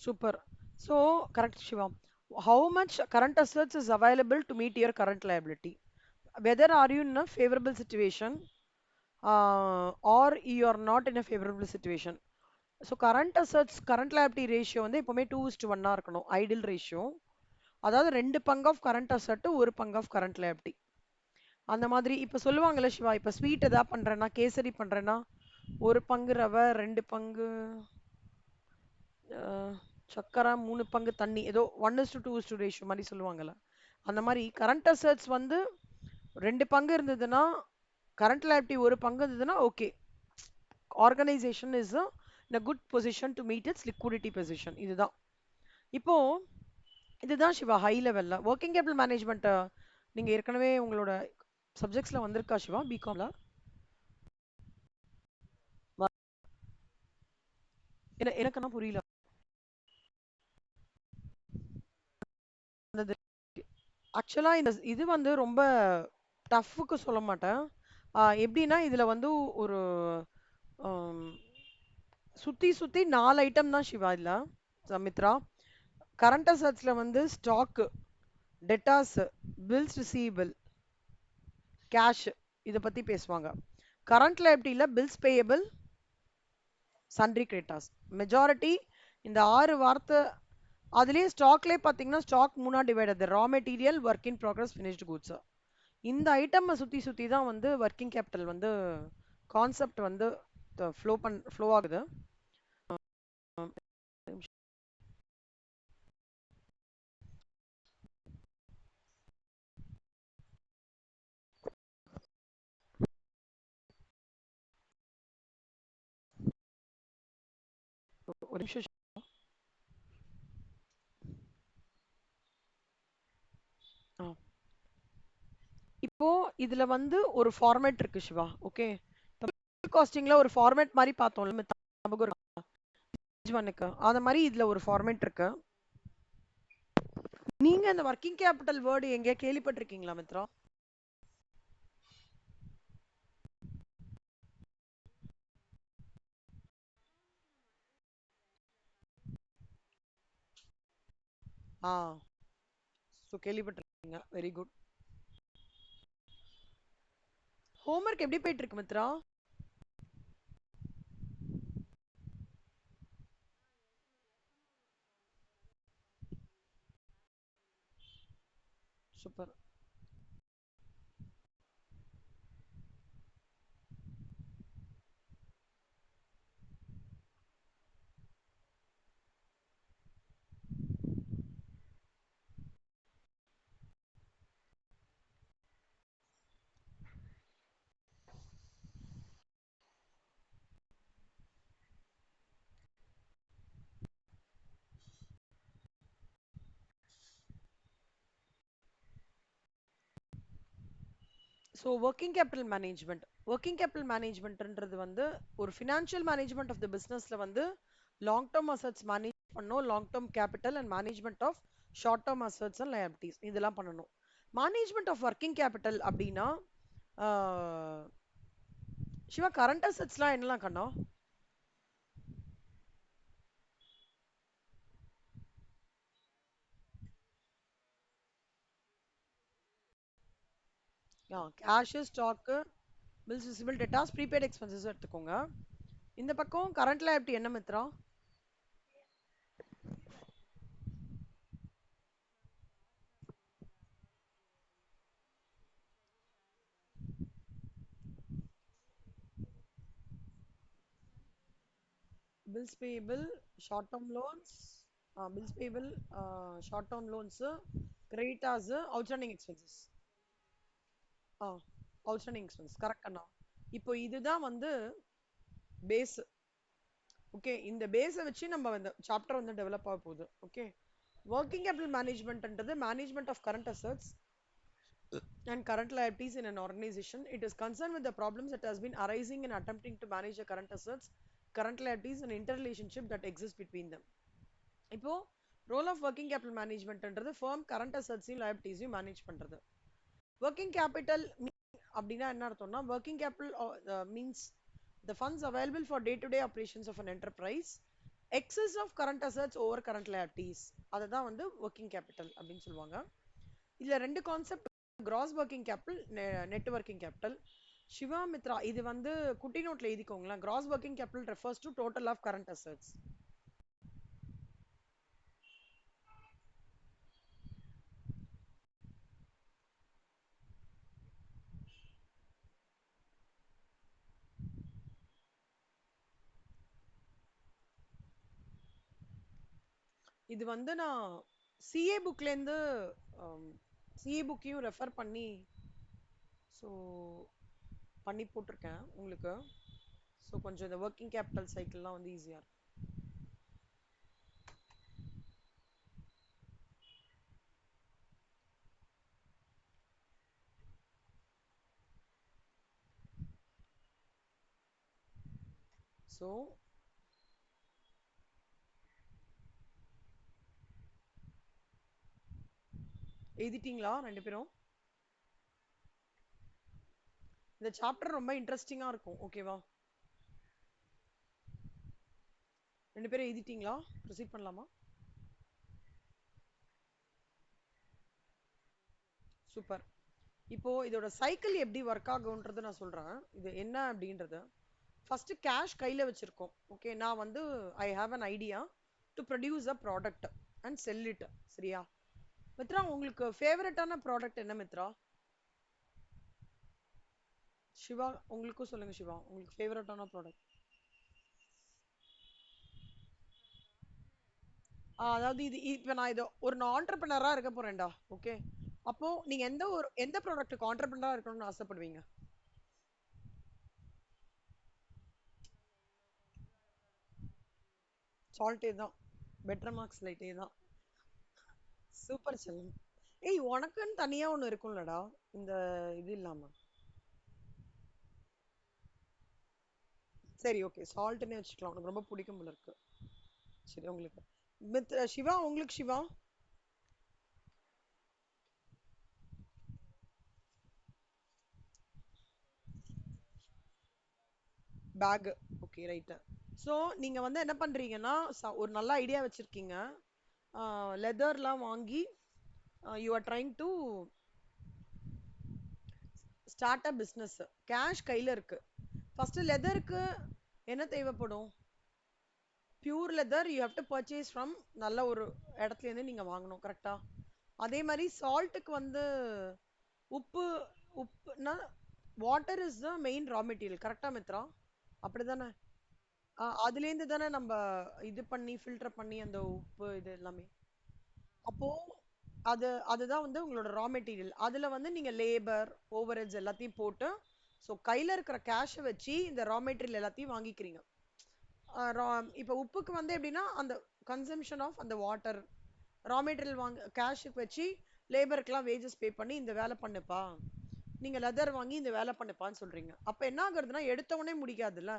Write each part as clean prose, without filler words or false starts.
Super. So, correct, Shiva. How much current assets is available to meet your current liability? Whether are you in a favorable situation or you are not in a favorable situation. So current assets current liability ratio வந்து எப்போவுமே 2:1 இருக்கணும் idle ratio. அதாவது 2 பங்கு of current asset ஒரு பங்கு of current liability. அந்த மாதிரி இப்போ சொல்லுவாங்கல்ல சிவா, இப்போ ஸ்வீட் எதா பண்றேன்னா கேசரி பண்றேன்னா ஒரு பங்கு ரவை 2 பங்கு சக்கரை 3 பங்கு தண்ணி ஏதோ 1:2 ரேஷியோ மாதிரி சொல்லுவாங்கல்ல. அந்த மாதிரி கரண்ட் அசட்ஸ் வந்து 2 பங்கு இருந்ததுன்னா கரண்ட் liability ஒரு பங்கு இருந்ததுன்னா okay, organisation is in a good position to meet its liquidity position. இதுதான் இப்போ இதுதான் சிவா ஹை லெவல்ல ஒர்க்கிங் கேபிட்டல் மேனேஜ்மெண்ட். நீங்க ஏற்கனவே உங்களோட சப்ஜெக்ட்ஸ்ல வந்திருக்கா சிவா பிகாம்ல? எனக்கு என்ன புரியல. ஆக்சுவலா இந்த இது வந்து ரொம்ப டஃப்க்கு சொல்ல மாட்டேன். எப்படின்னா இதுல வந்து ஒரு ஆம், சுத்தி சுத்தி 4 ஐட்டம் தான் சிவா இல்ல சமித்ரா. கரண்ட் அசட்ஸ்ல வந்து stock, debtors, bills receivable, cash இத பத்தி பேசுவாங்க. கரண்ட் liabilityல bills payable, sundry creditors majority. இந்த 6 வார்த்தை அதுலயே ஸ்டாக்லயே பாத்தீங்கன்னா ஸ்டாக் மூணா டிவைட், ரா மெட்டீரியல், ஒர்க் இன் ப்ராக்ரஸ், ஃபினிஷ்டு குட்ஸ். இந்த ஐட்டம் சுத்தி சுத்தி தான் வந்து ஒர்க்கிங் கேபிட்டல் வந்து கான்செப்ட் வந்து ஃப்ளோ ஆகுது. ஒரு நிமிஷம் ஆ. இப்போ இதுல வந்து ஒரு ஃபார்மேட் இருக்கு சிவா. ஓகே, காஸ்டிங்ல ஒரு ஃபார்மேட் மாதிரி பார்த்தோம்ல ஞாபகம் இருக்கா? ஒன்னுக்கு அந்த மாதிரி இதுல ஒரு ஃபார்மேட் இருக்கு. நீங்க இந்த ஒர்க்கிங் கேபிட்டல் வேர்டு எங்க கேள்விப்பட்டிருக்கீங்களா மித்ரா? ஆ, ஸோ கேள்விப்பட்டிருக்கீங்க. Very good. ஹோம்ஒர்க் எப்படி போயிட்டு இருக்கு Mithra? Super. So working capital management, working capital மேனேஜ்மெண்ட்ன்றது வந்து ஒரு ஃபினான்ஷியல் மேனேஜ்மெண்ட் ஆஃப் த பிஸ்னஸ்ல வந்து லாங் டேர்ம் அசட்ஸ் மேனேஜ் பண்ணணும், long term capital and management of short term assets and liabilities இதெல்லாம் பண்ணணும். மேனேஜ்மெண்ட் ஆஃப் ஒர்க்கிங் கேபிட்டல் அப்படின்னா சிவா கரண்ட் அசட்ஸ்லாம் என்னலாம் கண்ணா? Cash, stock, bills receivable, debtors, prepaid expenses எடுத்துக்கோங்க. இந்த பக்கம் கரண்ட் லயபிலிட்டி என்ன Mithra? Bills payable, short term loans, bills payable, short term loans, creditors, outstanding expenses. ஆ, outstanding expenses கரெக்ட் அண்ணா. இப்போ இதுதான் வந்து பேஸ். ஓகே, இந்த பேஸை வச்சு நம்ம இந்த சாப்டர் வந்து டெவலப் ஆக போகுது. ஓகே, ஒர்க்கிங் கேபிட்டல் மேனேஜ்மெண்ட்ன்றது management of current assets and current liabilities in an organization. It is concerned with the problems that has been arising in attempting to manage the current assets, current liabilities and interrelationship that exists between them. இப்போ role of working capital மேனேஜ்மெண்ட்ன்றது firm current அசட்ஸையும் லயபிலிட்டிஸையும் manage பண்றது. Working capital அப்படின்னா என்ன அர்த்தம்னா working capital means the funds available for day to day operations of an enterprise excess of current assets over current liabilities அதை தான் வந்து ஒர்க்கிங் கேபிட்டல் அப்படின்னு சொல்லுவாங்க. இதுல ரெண்டு concept, gross working capital, net working capital. Shiva Mithra இது வந்து குட்டி நோட்ல எழுதிக்கோங்களேன். Gross working capital refers to total of current assets. இது வந்து நான் சிஏ புக்லேருந்து சிஏ புக்கையும் ரெஃபர் பண்ணி ஸோ பண்ணி போட்டிருக்கேன் உங்களுக்கு. ஸோ கொஞ்சம் இந்த ஒர்க்கிங் கேபிட்டல் சைக்கிள்லாம் வந்து ஈஸியாக இருக்கும். ஸோ எழுதிட்டீங்களா ரெண்டு பேரும்? இந்த சாப்டர் ரொம்ப இன்ட்ரெஸ்டிங்கா இருக்கும். ஓகேவா? ரெண்டு பேரும் எழுதிட்டீங்களா? ப்ரொசீட் பண்ணலாமா? சூப்பர். இப்போ இதோட சைக்கிள் எப்படி ஒர்க் ஆகும்ன்றது நான் சொல்றேன். இது என்ன அப்படின்றது. ஃபர்ஸ்ட் கேஷ் கையில வச்சிருக்கோம். ஓகே, நான் வந்து I have an idea to produce a product and sell it. சரியா மித்ரா? உங்களுக்கு ஃபேவரட்டான ப்ராடக்ட் என்ன மித்ரா? சிவா உங்களுக்கும் சொல்லுங்க. சிவா உங்களுக்கு ஃபேவரட்டான ப்ராடக்ட்? அதாவது இது இப்ப நான் இது ஒரு ஆண்டர்பிரினரா இருக்க போறேன்டா. ஓகே, அப்போ நீங்க எந்த ப்ராடக்ட்டுக்கு ஆண்டர்பிரினரா இருக்கணும்னு ஆசைப்படுவீங்க? சால்ட்டே தான். பெட்டர் மார்க்ஸ் லைட்டே தான். சூப்பர் செல்லம். ஏய், உனக்குன்னு தனியா ஒண்ணு இருக்கும்லடா, இந்த இது இல்லாம. சரி, ஓகே, சால்ட்னே வச்சுக்கலாம். உனக்கு ரொம்ப பிடிக்கும் போல இருக்கு. சரி, உங்களுக்கு சிவா, உங்களுக்கு Shiva back. Okay, right. So நீங்க வந்து என்ன பண்றீங்கன்னா, ஒரு நல்ல ஐடியா வச்சிருக்கீங்க. லெதர்லாம் வாங்கி you are trying to start a business. Cash கையில இருக்கு. ஃபர்ஸ்ட் லெதருக்கு என்ன தேவைப்படும்? Pure leather you have to purchase from நல்ல ஒரு இடத்துல இருந்து நீங்க வாங்கணும். கரெக்டா? அதே மாதிரி சால்ட்டுக்கு வந்து உப்பு. உப்புனா water is the main raw material. கரெக்டா மித்ரா? அப்படிதானே? அதுலேருந்து தானே நம்ம இது பண்ணி ஃபில்டர் பண்ணி அந்த உப்பு இது எல்லாமே. அப்போ அதுதான் வந்து உங்களோட ரா மெட்டீரியல். அதுல வந்து நீங்க லேபர் ஓவர்ஹெட்ஸ் எல்லாத்தையும் போட்டு, ஸோ கையில இருக்கிற கேஷை வச்சு இந்த ரா மெட்டீரியல் எல்லாத்தையும் வாங்கிக்கிறீங்க. இப்போ உப்புக்கு வந்து எப்படின்னா அந்த கன்சம்ஷன் ஆஃப் அந்த வாட்டர், ரா மெட்டீரியல் வாங்க கேஷுக்கு வச்சு லேபருக்குலாம் வேஜஸ் பே பண்ணி இந்த வேலை பண்ணுப்பா, நீங்க லெதர் வாங்கி இந்த வேலை பண்ணுப்பான்னு சொல்றீங்க. அப்ப என்ன ஆகுறதுன்னா எடுத்த உடனே முடிக்காதுல்ல.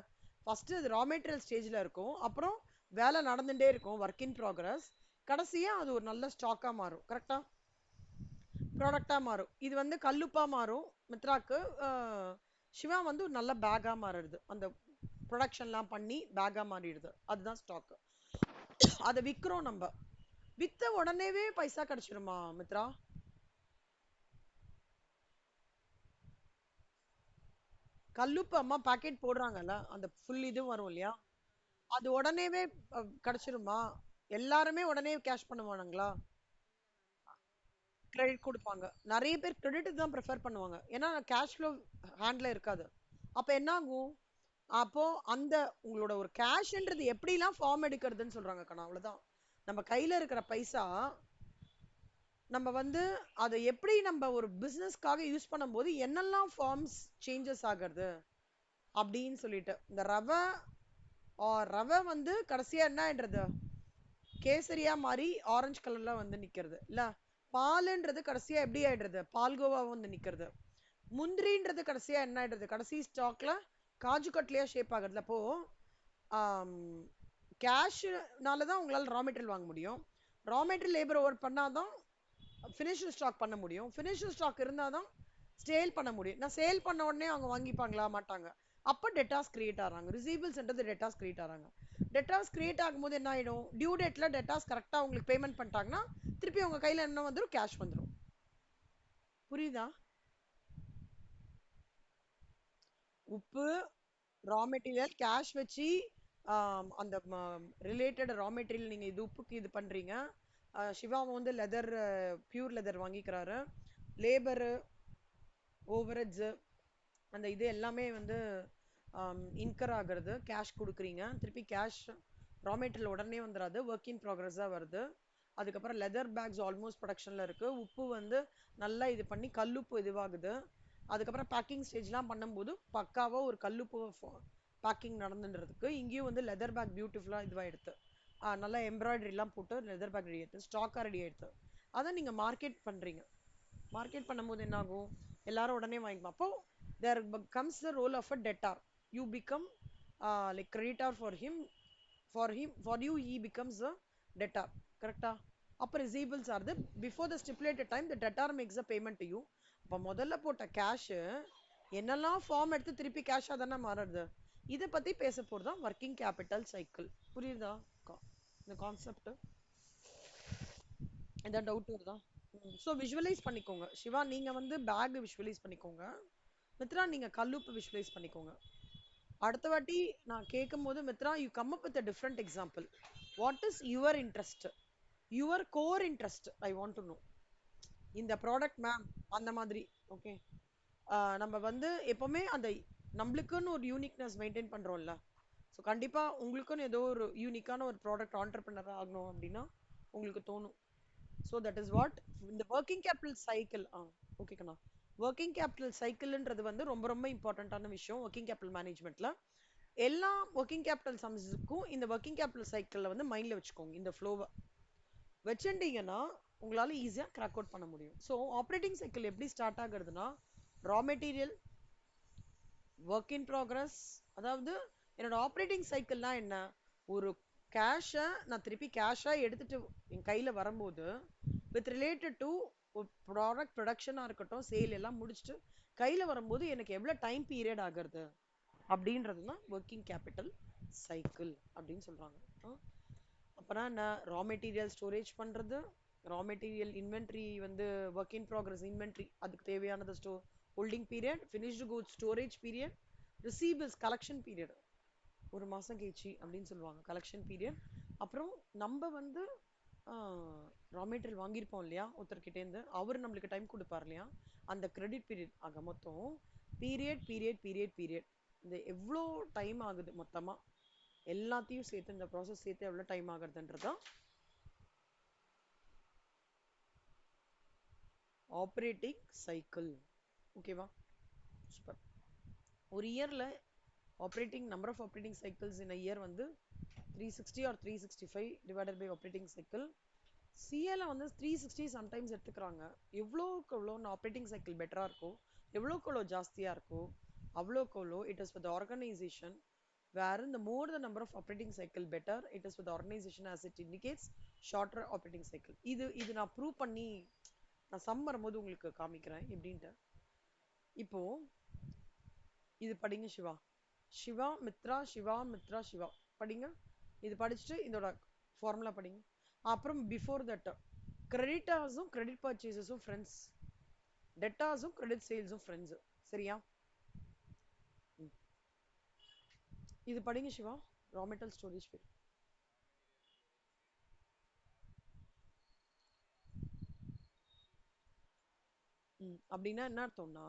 ஃபர்ஸ்ட் அது ரா மெட்டீரியல் ஸ்டேஜ்ல இருக்கும், அப்புறம் வேலை நடந்துட்டே இருக்கும், ஒர்க் இன் ப்ராக்ரஸ். கடைசியா அது ஒரு நல்ல ஸ்டாக்கா மாறும். கரெக்டா? ப்ராடக்டா மாறும். இது வந்து கல்லுப்பா மாறும் மித்ராக்கு. சிவா வந்து ஒரு நல்ல பேக்கா மாறிடுது. அந்த ப்ரொடக்ஷன்லாம் பண்ணி பேக்கா மாறிடுது. அதுதான் ஸ்டாக். அதை விற்கிறோம் நம்ம. வித்த உடனேவே பைசா கிடைச்சிருமா மித்ரா? கல்லுப்பு அம்மா பாக்கெட் போடுறாங்கல்ல, அந்த ஃபுல் இது வரும் இல்லையா, அது உடனேவே கிடைச்சிருமா? எல்லாருமே உடனே கேஷ் பண்ணுவானுங்களா? கிரெடிட் கொடுப்பாங்க. நிறைய பேர் கிரெடிட் தான் ப்ரிஃபர் பண்ணுவாங்க, ஏன்னா கேஷ் ஃப்ளோ ஹேண்ட்ல இருக்காது. அப்ப என்ன ஆகும்? அப்போ அந்த உங்களோட ஒரு கேஷ்ன்றது எப்படிலாம் ஃபார்ம் எடுக்கிறதுன்னு சொல்றாங்க கண்ணா. அவ்வளவுதான். நம்ம கையில இருக்கிற பைசா நம்ம வந்து அதை எப்படி நம்ம ஒரு பிசினஸ்க்காக யூஸ் பண்ணும்போது என்னெல்லாம் ஃபார்ம்ஸ் சேஞ்சஸ் ஆகிறது அப்படின்னு சொல்லிட்டு, இந்த ரவை ரவை வந்து கடைசியா என்னன்றது கேசரியா மாறி ஆரஞ்சு கலர்ல வந்து நிக்கிறது இல்ல. பாலுன்றது கடைசியா எப்படி ஆயிடுறது? பால்கோவா வந்து நிக்கிறது. முந்திரின்றது கடைசியா என்ன ஆயிடுறது? கடைசி ஸ்டாக்ல காஜு கட்லியா ஷேப் ஆகுறது. அப்போ கேஷ்னால தான் உங்களால ரா மெட்டீரியல் வாங்க முடியும். ரா மெட்டீரியல் லேபர் ஒர்க் பண்ணாதான் ஃபினிஷ் ஸ்டாக் பண்ண முடியும். ஃபினிஷ் ஸ்டாக் இருந்தாதான் சேல் பண்ண முடியும். நான் சேல் பண்ண உடனே அவங்க வாங்கிப்பாங்களா? மாட்டாங்க. அப்ப டெட்டாஸ் கிரியேட் ஆறாங்க. ரிசீவபிள்ஸ்ன்றது டெட்டாஸ் கிரியேட் ஆறாங்க. டெட்டாஸ் கிரியேட் ஆகும்போது என்ன ஆயிடும்? டியூ டேட்ல டெட்டாஸ் கரெக்டா உங்களுக்கு பேமெண்ட் பண்ணிட்டாங்கன்னா திருப்பி உங்க கையில என்ன வந்துடும்? கேஷ் வந்துடும். புரியுதா? உப்பு ரா மெட்டீரியல் கேஷ் வச்சு அந்த ரிலேட்டட் ரா மெட்டீரியல் நீங்க இது உப்புக்கு இது பண்றீங்க. சிவா வந்து leather pure leather வாங்கிக்கிறாரு. Labour overreach அந்த இது எல்லாமே வந்து இன்கர் ஆகுறது. கேஷ் கொடுக்குறீங்க, திருப்பி கேஷ் ரா மெட்டீரியல் உடனே வந்துடாது, ஒர்க் இன் ப்ராக்ரஸாக வருது. அதுக்கப்புறம் லெதர் பேக்ஸ் ஆல்மோஸ்ட் ப்ரொடக்ஷனில் இருக்கு. உப்பு வந்து நல்லா இது பண்ணி கல்லுப்பு இதுவாகுது. அதுக்கப்புறம் பேக்கிங் ஸ்டேஜ்லாம் பண்ணும்போது பக்காவாக ஒரு கல்லுப்பு பேக்கிங் நடந்துன்றதுக்கு இங்கேயும் வந்து லெதர் பேக் பியூட்டிஃபுல்லாக இதுவாகிடுது. நல்லா எம்ப்ராய்டரிலாம் போட்டு லெதர் பேக் ரெடி ஆயிடுது, ஸ்டாக்காக ரெடி ஆயிடுது. அதை நீங்கள் மார்க்கெட் பண்ணுறீங்க. மார்க்கெட் பண்ணும்போது என்ன ஆகும்? எல்லாரும் உடனே வாங்கிக்கலாம். அப்போ there comes the role of a debtor. You become like creditor for him. For you he becomes a debtor. கரெக்டா? அப்போ receivables are the before the stipulated time the debtor makes a payment to you. அப்போ முதல்ல போட்ட cash என்னெல்லாம் form எடுத்து திருப்பி கேஷா தானே மாறுறது. இதை பத்தி பேச போறதுதான் ஒர்க்கிங் கேபிட்டல் சைக்கிள். புரியுதா இந்த கான்செப்ட்? ஏதாவது டவுட் வருதா? ஸோ விஷுவலைஸ் பண்ணிக்கோங்க. சிவா நீங்க வந்து பேக் விஷுவலைஸ் பண்ணிக்கோங்க. மித்ரா நீங்க கல்லுப்பு விஷுவலைஸ் பண்ணிக்கோங்க. அடுத்த வாட்டி நான் கேட்கும் போது Mitra you come up with a different example. What is your interest, your core interest I want to know. இந்த ப்ராடக்ட் மேம் அந்த மாதிரி. ஓகே, நம்ம வந்து எப்பவுமே அந்த நம்மளுக்குன்னு ஒரு யூனிக்னஸ் மெயின்டைன் பண்றோம்ல. ஸோ கண்டிப்பா உங்களுக்குன்னு ஏதோ ஒரு யூனிக்கான ஒரு ப்ராடக்ட் ஆண்டர்பிரினர் ஆகணும் அப்படின்னா உங்களுக்கு தோணும். ஸோ தட் இஸ் வாட் இந்த ஒர்க்கிங் கேபிட்டல் சைக்கிள். ஓகே கண்ணா, ஒர்க்கிங் கேபிட்டல் சைக்கிள்ன்றது வந்து ரொம்ப ரொம்ப இம்பார்ட்டண்ட்டான விஷயம் ஒர்க்கிங் கேபிட்டல் மேனேஜ்மெண்ட்ல. எல்லா ஒர்க்கிங் கேபிட்டல் சம்ஸுக்கும் இந்த ஒர்க்கிங் கேபிட்டல் சைக்கிள்ல வந்து மைண்ட்ல வச்சுக்கோங்க. இந்த ஃப்ளோவை வச்சுட்டீங்கன்னா உங்களால ஈஸியா கிராக் அவுட் பண்ண முடியும். ஸோ ஆப்ரேட்டிங் சைக்கிள் எப்படி ஸ்டார்ட் ஆகுறதுன்னா ரா மெட்டீரியல், ஒர்க் இன் ப்ராக்ரஸ். அதாவது என்னோட ஆப்ரேட்டிங் சைக்கிள்னா என்ன? ஒரு கேஷை நான் திருப்பி கேஷா எடுத்துட்டு என் கையில வரும்போது வித் ரிலேட்டட் டு ப்ராடக்ட் ப்ரொடக்ஷனா இருக்கட்டும், சேல் எல்லாம் முடிச்சுட்டு கையில வரும்போது எனக்கு எவ்வளவு டைம் பீரியட் ஆகுறது அப்படின்றது தான் ஒர்க்கிங் கேபிட்டல் சைக்கிள் அப்படின்னு சொல்றாங்க. அப்புறம் நான் ரா மெட்டீரியல் ஸ்டோரேஜ் பண்றது, ரா மெட்டீரியல் இன்வென்ட்ரி வந்து ஒர்க் இன் ப்ராக்ரஸ் இன்வென்ட்ரி அதுக்கு தேவையானது holding period, finished goods storage period, receivables collection period ஒரு மாசம் கழிச்சு அப்படின்னு சொல்லுவாங்க கலெக்ஷன் பீரியட். அப்புறம் நம்ம வந்து ரா மெட்டீரியல் வாங்கியிருப்போம் இல்லையா ஒருத்தர்கிட்டேருந்து, அவர் நம்மளுக்கு டைம் கொடுப்பார் இல்லையா, அந்த கிரெடிட் பீரியட். ஆக மொத்தம் பீரியட் பீரியட் பீரியட் பீரியட் இந்த எவ்வளோ டைம் ஆகுது மொத்தமா எல்லாத்தையும் சேர்த்து இந்த ப்ராசஸ் சேர்த்து எவ்வளோ டைம் ஆகுறதுன்றதான் ஆப்ரேட்டிங் சைக்கிள். ஓகேவா? சூப்பர். ஒரு இயர்ல operating number of operating cycles in year வந்து 360 or 365 divided by operating cycle. சிஏல வந்து 360 சம்டைம்ஸ் எடுத்துக்கிறாங்க. எவ்வளோக்கு எவ்வளோ ஆப்ரேட்டிங் சைக்கிள் பெட்டரா இருக்கும், எவ்வளோக்கு எவ்வளோ ஜாஸ்தியா இருக்கும், அவ்வளோக்கு எவ்வளோ it is with organisation wherein the more the number of operating cycle better it is with the organization as it indicates shorter operating cycle. இது நான் ப்ரூவ் பண்ணி நான் சம் வரும்போது உங்களுக்கு காமிக்கிறேன் எப்படின்ட்டு. இப்போ இது படிங்க சிவா. சிவா மித்ரா சிவா மித்ரா சிவா படிங்க. இது படிச்சுட்டு இதோட ஃபார்முலா படிங்க. அப்புறம் பிஃபோர் தட் கிரெடிட்டாஸும் கிரெடிட் பர்ச்சேசஸும் ஃப்ரெண்ட்ஸ், டெட்டாஸும் கிரெடிட் சேல்ஸும் ஃப்ரெண்ட்ஸ். சரியா? இது படிங்க Shiva. Raw metal storage period. அப்படின்னா என்ன அர்த்தம்னா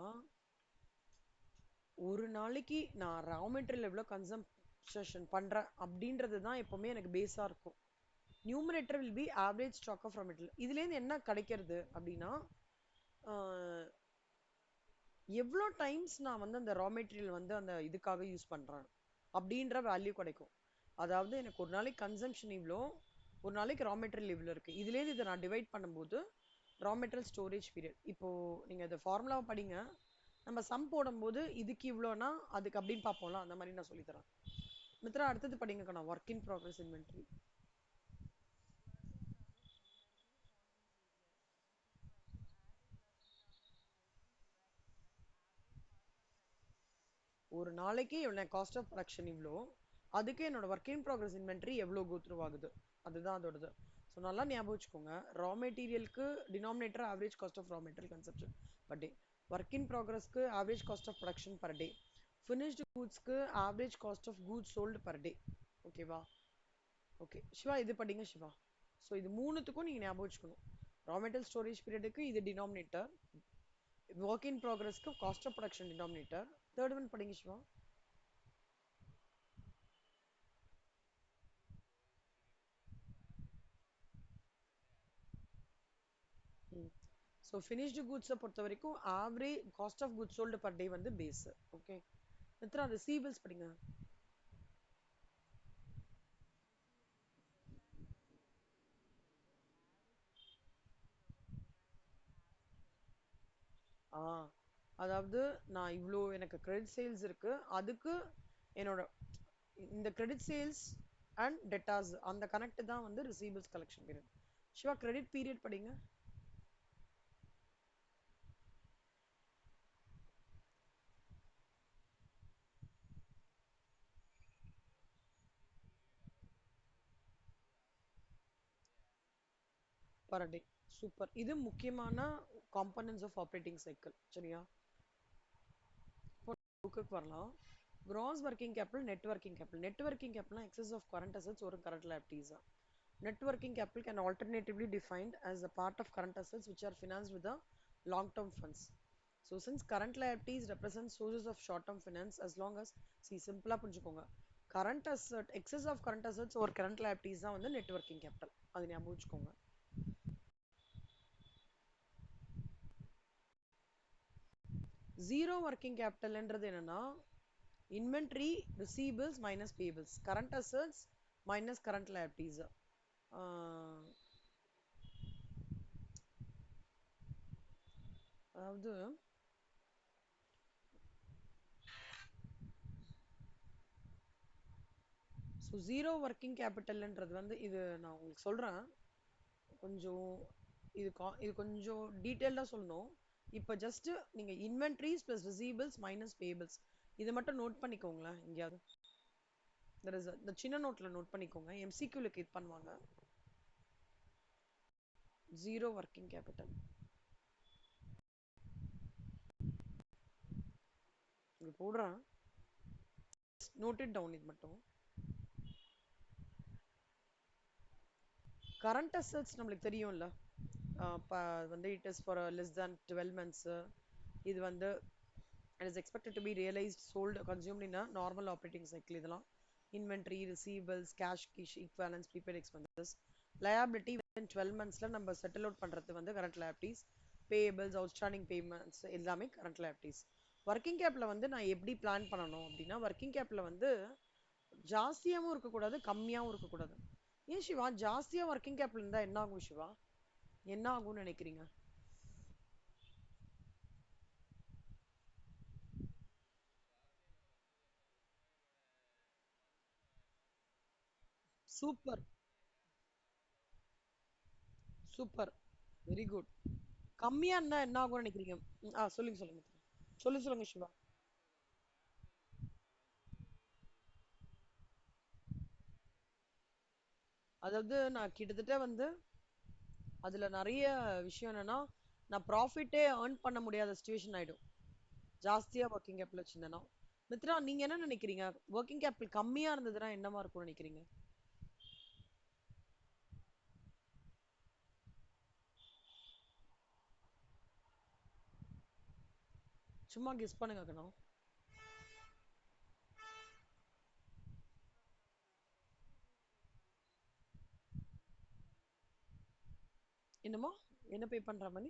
ஒரு நாளைக்கு நான் ரா மெட்டீரியல் எவ்வளோ கன்சம்ஷன் பண்றேன் அப்படின்றது தான் எப்பவுமே எனக்கு பேஸா இருக்கும். Numerator will be average stock of raw material. இதுலேருந்து என்ன கிடைக்கிறது அப்படின்னா எவ்வளோ டைம்ஸ் நான் வந்து அந்த ரா மெட்டீரியல் வந்து அந்த இதுக்காக யூஸ் பண்றேன் அப்படின்ற வேல்யூ கிடைக்கும். அதாவது எனக்கு ஒரு நாளைக்கு கன்சம்ஷன் இவ்வளோ, ஒரு நாளைக்கு ரா மெட்டீரியல் இவ்வளோ இருக்கு. இதுலேருந்து இதை நான் டிவைட் பண்ணும்போது ரா மெட்டீரியல் ஸ்டோரேஜ் பீரியட். இப்போ நீங்க இந்த ஃபார்முலாவை படிங்க. நம்ம சம் போடும்போது இதுக்கு இவ்வளோனா அதுக்கு அப்படின்னு பார்ப்போம்ல, அந்த மாதிரி நான் சொல்லித்தரேன். மித்ரா அடுத்தது படிங்கக்கா. நான் ஒர்க் இன் ப்ராக்ரஸ் இன்வென்ட்ரி. ஒரு நாளைக்கு எவ்வளோ காஸ்ட் ஆஃப் ப்ரொடக்ஷன் இவ்வளோ, அதுக்கு என்னோட ஒர்க் இன் ப்ராக்ரஸ் இன்வென்ட்ரி எவ்வளோ கோ த்ரூ ஆகுது, அதுதான் அதோடது. ஸோ நல்லா ஞாபகம் வச்சுக்கோங்க, ரா மெட்டீரியலுக்கு denominator average cost of raw material consumption per day, work in ப்ராக்ரஸ்க்கு average cost of production per day, finished கூட்ஸ்க்கு average cost of goods sold per day. ஓகேவா? ஓகே சிவா, இது படிங்க சிவா. ஸோ இது மூணுத்துக்கும் நீங்கள் ஞாபகம் வச்சுக்கணும். ரா மெட்டீரியல் ஸ்டோரேஜ் பீரியடுக்கு இது டினாமினேட்டர், ஒர்க் இன் ப்ராக்ரஸ்க்கு cost of production denominator. Third one படிங்க சிவா. ஸோ ஃபினிஷ்டு கூட்ஸை பொறுத்த வரைக்கும் average cost of goods sold per day வந்து பேஸ். ஓகே மித்ரா, ரிசீவபிள்ஸ் படிங்க. ஆ அதாவது நான் இவ்வளோ எனக்கு கிரெடிட் சேல்ஸ் இருக்கு, அதுக்கு என்னோட இந்த கிரெடிட் சேல்ஸ் அண்ட் டெட்டாஸ் அந்த கனெக்ட் தான் வந்து receivables collection period. Shiva credit period படிங்க. Per day. சூப்பர். இது முக்கியமான காம்பனன்ட்ஸ் ஆஃப் ஆப்ரேட்டிங் சைக்கிள். சரியா? புக்குக்கு வரலாம். gross working capital, net working capital. Net working capital excess of current assets or current liabilities. Net working capital can alternatively defined as a part of current assets which are financed with the long-term funds. So since current liabilities represent sources of short-term finance, as long as see simple புரிஞ்சுக்கோங்க, current asset excess of current assets or current liabilities தான் வந்து net working capital. அது ஞாபகம் வச்சுக்கோங்க. Zero working கேபிட்டல்ன்றது என்னன்னா inventory, receivables minus payables, current assets minus current liabilities. அதாவது so zero working கேபிட்டல்ன்றது வந்து இது நான் உங்களுக்கு சொல்கிறேன், கொஞ்சம் இது கொஞ்சம் டீட்டெயில்டாக சொல்லணும். இப்போ ஜஸ்ட் நீங்கள் inventories plus receivables minus payables இதை மட்டும் நோட் பண்ணிக்கோங்களேன். எங்கேயாவது இந்த சின்ன நோட்டில் நோட் பண்ணிக்கோங்க, எம்சிக்யூலுக்கு இது பண்ணுவாங்க. ஜீரோ ஒர்க்கிங் கேபிட்டல் இங்கே போடுறேன், நோட் இட் டவுன். இது மட்டும் கரண்ட் அசட்ஸ் நம்மளுக்கு தெரியும்ல, வந்து it is for less than 12 months. இது வந்து it is expected to be realized, sold, consumed in a normal operating cycle. இதெல்லாம் inventory, receivables, cash, equivalents, prepaid expenses. Liability within 12 monthsல நம்ம settle out பண்றது வந்து current liabilities. Payables, outstanding payments எல்லாமே current liabilities. Working கேப்ல வந்து நான் எப்படி plan பண்ணணும் அப்படின்னா, ஒர்க்கிங் கேப்ல வந்து ஜாஸ்தியாகவும் இருக்கக்கூடாது கம்மியாகவும் இருக்கக்கூடாது. ஏன் சிவா ஜாஸ்தியா ஒர்க்கிங் கேப்ல இருந்தா என்ன ஆகும் சிவா? என்ன ஆகும்னு நினைக்கிறீங்க? Super super, very good. கம்மியா இருந்தா என்ன ஆகும்னு நினைக்கிறீங்க? சொல்லுங்க சொல்லுங்க சொல்லுங்க சிவா. அதாவது நான் கிட்டத்தட்ட வந்து அதுல நிறைய விஷயம் என்னன்னா, நான் ப்ராஃபிட்டே ஏர்ன் பண்ண முடியாத சுச்சுவேஷன் ஆயிடும் ஜாஸ்தியா ஒர்க்கிங் கேபிட்டல் வச்சிருந்தேன்னா. மித்ரா நீங்க என்ன நினைக்கிறீங்க? ஒர்க்கிங் கேபிட்டல் கம்மியா இருந்ததுன்னா என்னமா இருக்கும்னு நினைக்கிறீங்க? சும்மா கெஸ் பண்ணுங்க கண்ணா. என்னமோ என்ன பே பண்ற மாதிரி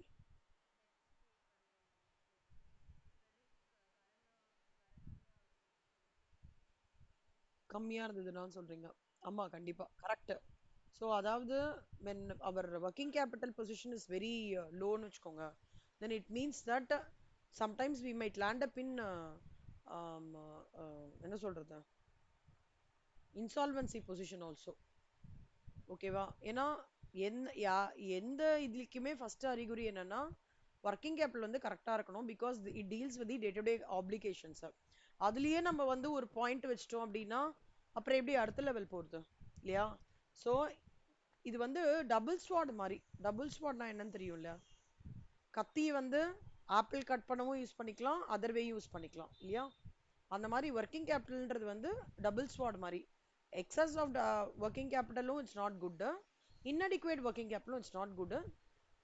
கம்மியா இருந்ததுன்னா சொல்றீங்க? ஆமா கண்டிப்பா கரெக்ட். ஸோ அதாவது when our working capital position is very low ன்னு வச்சுக்கோங்க, then it means that sometimes we might land up in என்ன சொல்றது, இன்சால்வன்சி பொசிஷன் ஆல்சோ. ஓகேவா? ஏன்னா எந்த இதுக்குமே ஃபர்ஸ்ட் அறிகுறி என்னன்னா ஒர்க்கிங் கேபிட்டல் வந்து கரெக்டா இருக்கணும், because it deals with the day to day applications. அதுலயே நம்ம வந்து ஒரு பாயிண்ட் வச்சிட்டோம் அப்படின்னா அப்புறம் எப்படி அடுத்த லெவல் போறது இல்லையா? ஸோ இது வந்து டபுள் ஸ்வாட் மாதிரி. டபுள் ஸ்வாட்னா என்னன்னு தெரியும் இல்லையா? கத்தி வந்து ஆப்பிள் கட் பண்ணவும் யூஸ் பண்ணிக்கலாம், அதர் வே யூஸ் பண்ணிக்கலாம் இல்லையா? அந்த மாதிரி ஒர்க்கிங் கேபிட்டல்ன்றது வந்து டபுள் ஸ்வாட் மாதிரி. எக்ஸஸ் ஆஃப் ஒர்க்கிங் கேபிட்டலும் it's not good, inadequate working கேபிட்டலும் இட்ஸ் நாட் குட்.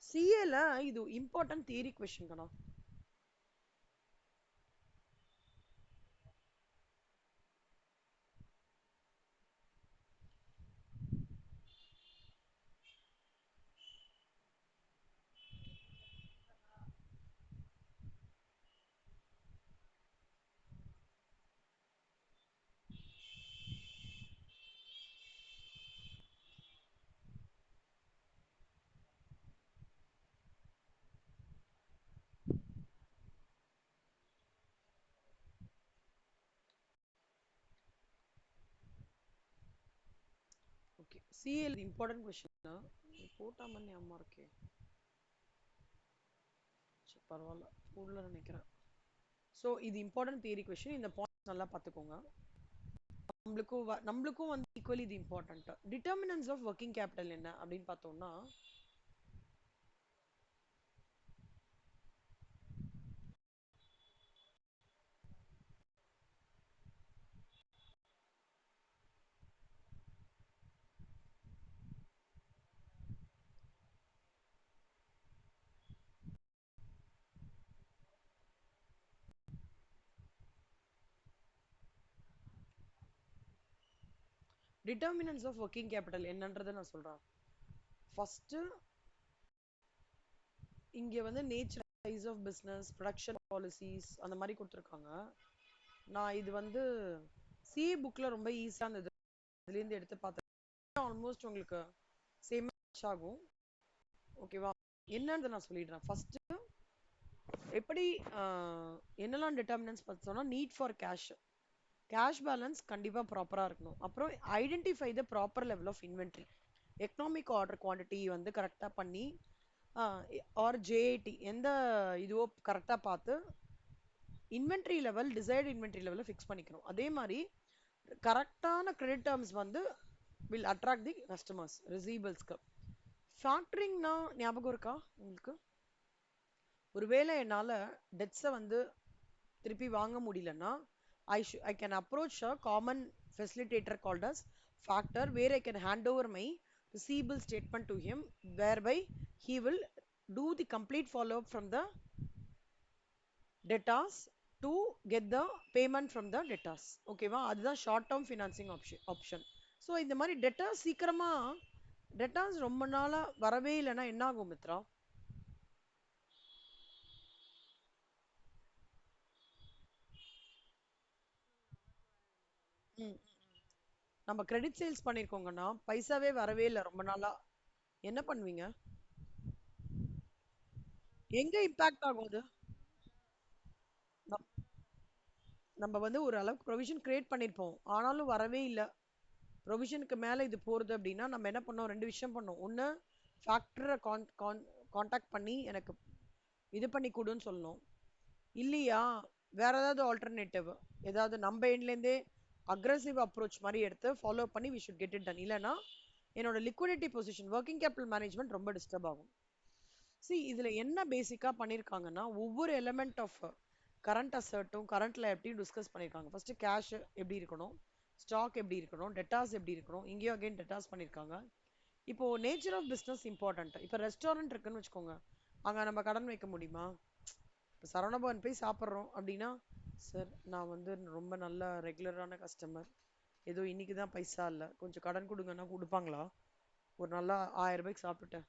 சிஏல இது இம்பார்ட்டன்ட் தியரி கொஸ்டின் கண்ணா. ஓகே, சிஏல இம்பார்ட்டன்ட் கொஸ்டின் போட்டாமன்னு அம்மா இருக்கே. சரி பரவாயில்ல, ஸ்கூல்ல நினைக்கிறேன். ஸோ இது இம்பார்ட்டன்ட் தியரி கொஸ்டின், இந்த பாயிண்ட்ஸ் நல்லா பார்த்துக்கோங்க. நம்மளுக்கும் வந்து ஈக்குவலி இது important. Determinants of working capital என்ன அப்படின்னு பார்த்தோம்னா, டிட்டர்மினன்ஸ் ஆஃப் ஒர்க்கிங் கேபிட்டல் என்னன்றதை நான் சொல்றேன். ஃபர்ஸ்ட் இங்க வந்து nature, size of business, production policies அந்த மாதிரி கொடுத்துருக்காங்க. நான் இது வந்து சிஏ புக்ல ரொம்ப ஈஸியா இருந்தது, இதுலேருந்து எடுத்து பார்த்தேன். ஆல்மோஸ்ட் உங்களுக்கு சேம் ஆகும். ஓகேவா? என்னன்னு நான் சொல்லிடுறேன். ஃபர்ஸ்ட் எப்படி என்னெல்லாம் டிட்டர்மினன்ஸ் பார்த்தோம்னா, need for cash, cash balance கண்டிப்பா ப்ராப்பரா இருக்கணும். அப்புறம் identify the proper level of inventory, economic order quantity வந்து கரெக்டாக பண்ணி, ஆர் ஜேஏடி எந்த இதுவோ கரெக்டாக பார்த்து இன்வென்ட்ரி லெவல், டிசைர்டு இன்வென்ட்ரி லெவலில் ஃபிக்ஸ் பண்ணிக்கணும். அதே மாதிரி கரெக்டான கிரெடிட் டேர்ம்ஸ் வந்து வில் அட்ராக்ட் தி கஸ்டமர்ஸ் ரிசீவல்ஸ்க்கு. ஃபேக்டரிங்னா ஞாபகம் இருக்கா உங்களுக்கு? ஒருவேளை என்னால் டெட்ஸை வந்து திருப்பி வாங்க முடியலன்னா, I can approach a common facilitator called as factor, where I can hand over my receivable statement to him, whereby he will do the complete follow up from the debtors to get the payment from the debtors. ஓகேவா? அதுதான் short term financing option. So இந்த மாதிரி debtors சீக்கிரமா, debtors ரொம்ப நாளா வரவே இல்லைன்னா என்ன ஆகும் மித்ரா? ம், நம்ம கிரெடிட் சேல்ஸ் பண்ணிருக்கோங்கன்னா பைசாவே வரவே இல்லை ரொம்ப நாளா, என்ன பண்ணுவீங்க? எங்க இம்பாக்ட் ஆகும் அது? நம்- நம்ம வந்து ஒரு அளவுக்கு ப்ரொவிஷன் கிரியேட் பண்ணிருப்போம், ஆனாலும் வரவே இல்லை. ப்ரொவிஷனுக்கு மேல இது போறது அப்படின்னா நம்ம என்ன பண்ணோம்? ரெண்டு விஷயம் பண்ணோம். ஒண்ணு, ஃபேக்டரை கான்டாக்ட் பண்ணி எனக்கு இது பண்ணி கொடுன்னு சொல்லணும். இல்லையா வேற ஏதாவது ஆல்டர்னேட்டிவ், ஏதாவது நம்ம எண்ட்லேருந்தே அக்ரெசிவ் அப்ரோச் மாதிரி எடுத்து ஃபாலோ பண்ணி we should get it done. இல்லைன்னா என்னோட liquidity position, working capital management ரொம்ப டிஸ்டர்ப் ஆகும். சி இதுல என்ன பேசிக்கா பண்ணிருக்காங்கன்னா, ஒவ்வொரு எலிமெண்ட் ஆஃப் கரண்ட் அசர்ட்டும் கரண்ட் லைபிலிட்டியும் டிஸ்கஸ் பண்ணிருக்காங்க. ஃபர்ஸ்ட் கேஷ் எப்படி இருக்கணும், ஸ்டாக் எப்படி இருக்கணும், டெட்டாஸ் எப்படி இருக்கணும், இங்கேயும் அகைன் டெட்டாஸ் பண்ணிருக்காங்க. இப்போ நேச்சர் ஆஃப் பிஸ்னஸ் இம்பார்ட்டன்ட். இப்போ ரெஸ்டாரண்ட் இருக்குன்னு வச்சுக்கோங்க, அங்க நம்ம கடன் வைக்க முடியுமா? இப்போ சரவணபவன் போய் சாப்பிட்றோம் அப்படின்னா, சார் நான் வந்து ரொம்ப நல்ல ரெகுலரான கஸ்டமர், ஏதோ இன்னைக்கு தான் பைசா இல்லை, கொஞ்சம் கடன் கொடுங்கன்னா கொடுப்பாங்களா? ஒரு நல்லா 1000 ரூபாய்க்கு சாப்பிட்டுட்டேன்.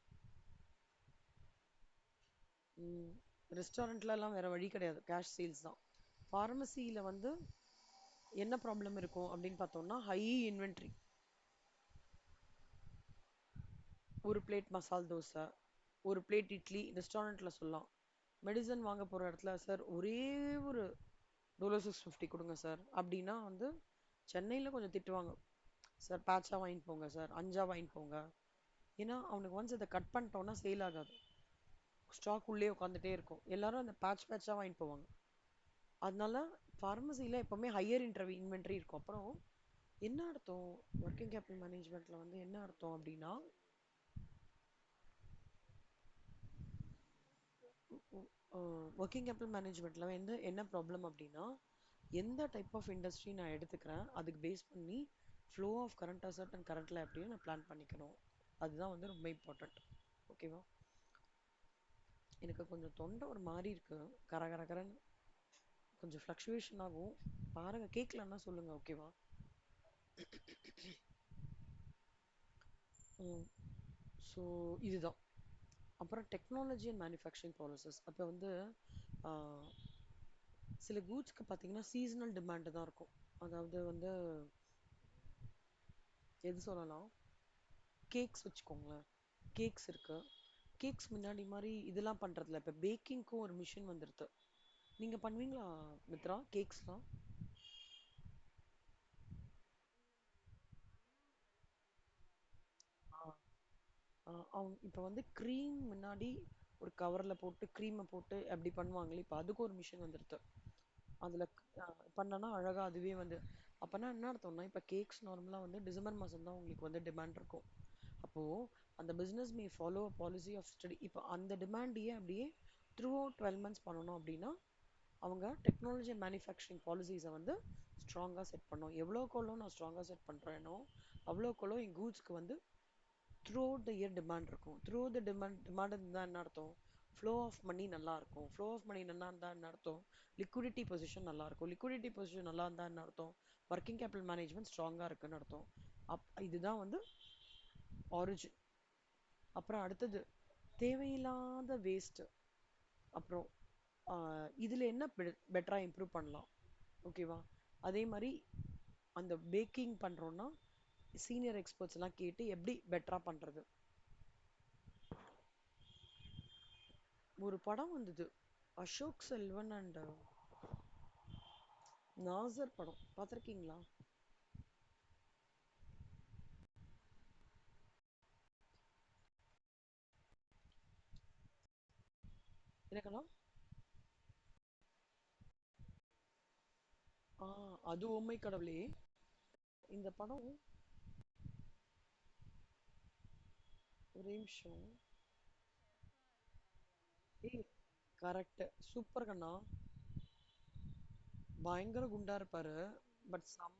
ரெஸ்டாரண்ட்லலாம் வேற வழி கிடையாது, கேஷ் சேல்ஸ் தான். ஃபார்மசியில் வந்து என்ன ப்ராப்ளம் இருக்கும் அப்படின்னு பார்த்தோம்னா, ஹை இன்வென்ட்ரி. ஒரு பிளேட் மசால் தோசை, ஒரு பிளேட் இட்லி ரெஸ்டாரண்ட்டில் சொல்லலாம். மெடிசன் வாங்க போகிற இடத்துல, சார் ஒரே ஒரு டோலோ 650 கொடுங்க சார் அப்படின்னா வந்து சென்னையில் கொஞ்சம் திட்டுவாங்க. சார் பேட்சாக வாங்கிட்டு போங்க சார், அஞ்சா வாங்கிட்டு போங்க. ஏன்னா அவனுக்கு ஒன்ஸ் அதை கட் பண்ணிட்டோன்னா சேல் ஆகாது, ஸ்டாக் உள்ளே உட்காந்துட்டே இருக்கும். எல்லாரும் அந்த பேட்ச் பேட்சாக வாங்கிட்டு போவாங்க. அதனால ஃபார்மசியில் எப்போவுமே ஹையர் இன்வென்ட்ரி இருக்கும். அப்புறம் என்ன அர்த்தம் ஒர்க்கிங் கேபிட்டல் மேனேஜ்மெண்ட்ல வந்து என்ன அர்த்தம் அப்படின்னா, ஒர்க்கிங் கேபிட்டல் மேனேஜ்மெண்ட்ல வந்து என்ன ப்ராப்ளம் அப்படின்னா, எந்த டைப் ஆஃப் இண்டஸ்ட்ரி நான் எடுத்துக்கிறேன் அதுக்கு பேஸ் பண்ணி flow of current asset and current லைபிலிட்டியை நான் பிளான் பண்ணிக்கணும். அதுதான் வந்து ரொம்ப இம்பார்ட்டண்ட். ஓகேவா? எனக்கு கொஞ்சம் தொண்டை ஒரு மாதிரி இருக்கு, கர கர கரன்னு கொஞ்சம் ஃப்ளக்சுவேஷன் ஆகும். பாருங்க, கேட்கலன்னா சொல்லுங்க. ஓகேவா? ஸோ இதுதான். அப்புறம் டெக்னாலஜி அண்ட் மேனுஃபேக்சரிங் பாலிசிஸ். அப்போ வந்து ஆஹ், சில கூட்ஸ்க்கு பார்த்தீங்கன்னா சீசனல் டிமாண்டு தான் இருக்கும். அதாவது வந்து எது சொல்லலாம், கேக்ஸ் வச்சுக்கோங்களேன். கேக்ஸ் இருக்கு. கேக்ஸ் முன்னாடி மாதிரி இதெல்லாம் பண்றதில்ல. இப்போ பேக்கிங்க்கும் ஒரு மிஷின் வந்துடுது. நீங்க பண்ணுவீங்களா மித்ரா கேக்ஸ்லாம்? அவங்க இப்போ வந்து க்ரீம் முன்னாடி ஒரு கவரில் போட்டு க்ரீமை போட்டு அப்படி பண்ணுவாங்களே, இப்போ அதுக்கு ஒரு மிஷின் வந்துடுது. அதில் பண்ணனா அழகாக அதுவே வந்து, அப்போனா என்ன அர்த்தம்னா, இப்போ கேக்ஸ் நார்மலாக வந்து டிசம்பர் மாதம் தான் உங்களுக்கு வந்து டிமாண்ட் இருக்கும். அப்போது அந்த business may follow a policy of study. இப்போ அந்த டிமாண்டையே அப்படியே த்ரூ அவுட் 12 months பண்ணணும் அப்படின்னா, அவங்க டெக்னாலஜி மேனுஃபேக்சரிங் பாலிசிஸை வந்து ஸ்ட்ராங்காக செட் பண்ணணும். எவ்வளோக்கெவ்வளோ நான் ஸ்ட்ராங்காக செட் பண்ணுறேனோ அவ்வளோக்கெவ்வளோ என் கூட்ஸ்க்கு வந்து through out the year demand இருக்கும். த்ரூ த டிமாண்ட் இருந்தால் என்ன அர்த்தம், ஃப்ளோ ஆஃப் மணி நல்லா இருக்கும். ஃப்ளோ ஆஃப் மணி நல்லா இருந்தால் என்ன அர்த்தம், லிக்விடிட்டி பொசிஷன் நல்லா இருக்கும். லிக்விடிட்டி பொசிஷன் நல்லா இருந்தால் என்ன அர்த்தம், ஒர்க்கிங் கேபிட்டல் மேனேஜ்மெண்ட் ஸ்ட்ராங்காக இருக்குன்னு அர்த்தம். இதுதான் வந்து ஆரிஜின். அப்புறம் அடுத்தது தேவையில்லாத வேஸ்ட். அப்புறம் இதில் என்ன பெட்டராக இம்ப்ரூவ் பண்ணலாம். ஓகேவா? அதே மாதிரி அந்த பேக்கிங் பண்ணுறோன்னா சீனியர் எக்ஸ்பர்ட்ஸ் எல்லாம் கேட்டு எப்படி பெட்டராக பண்ணுறது. ஒரு படம் வந்தது, அசோக் செல்வன் அண்ட் நாசர் படம், பார்த்துருக்கீங்களா? எனக்கெல்லாம் அது உண்மை கடவுளே. இந்த படம், ஒரே நிமிஷம். ஏய், கரெக்ட், சூப்பர் கண்ணா. பயங்கர குண்டா இருப்பாரு. பட் செம்ம.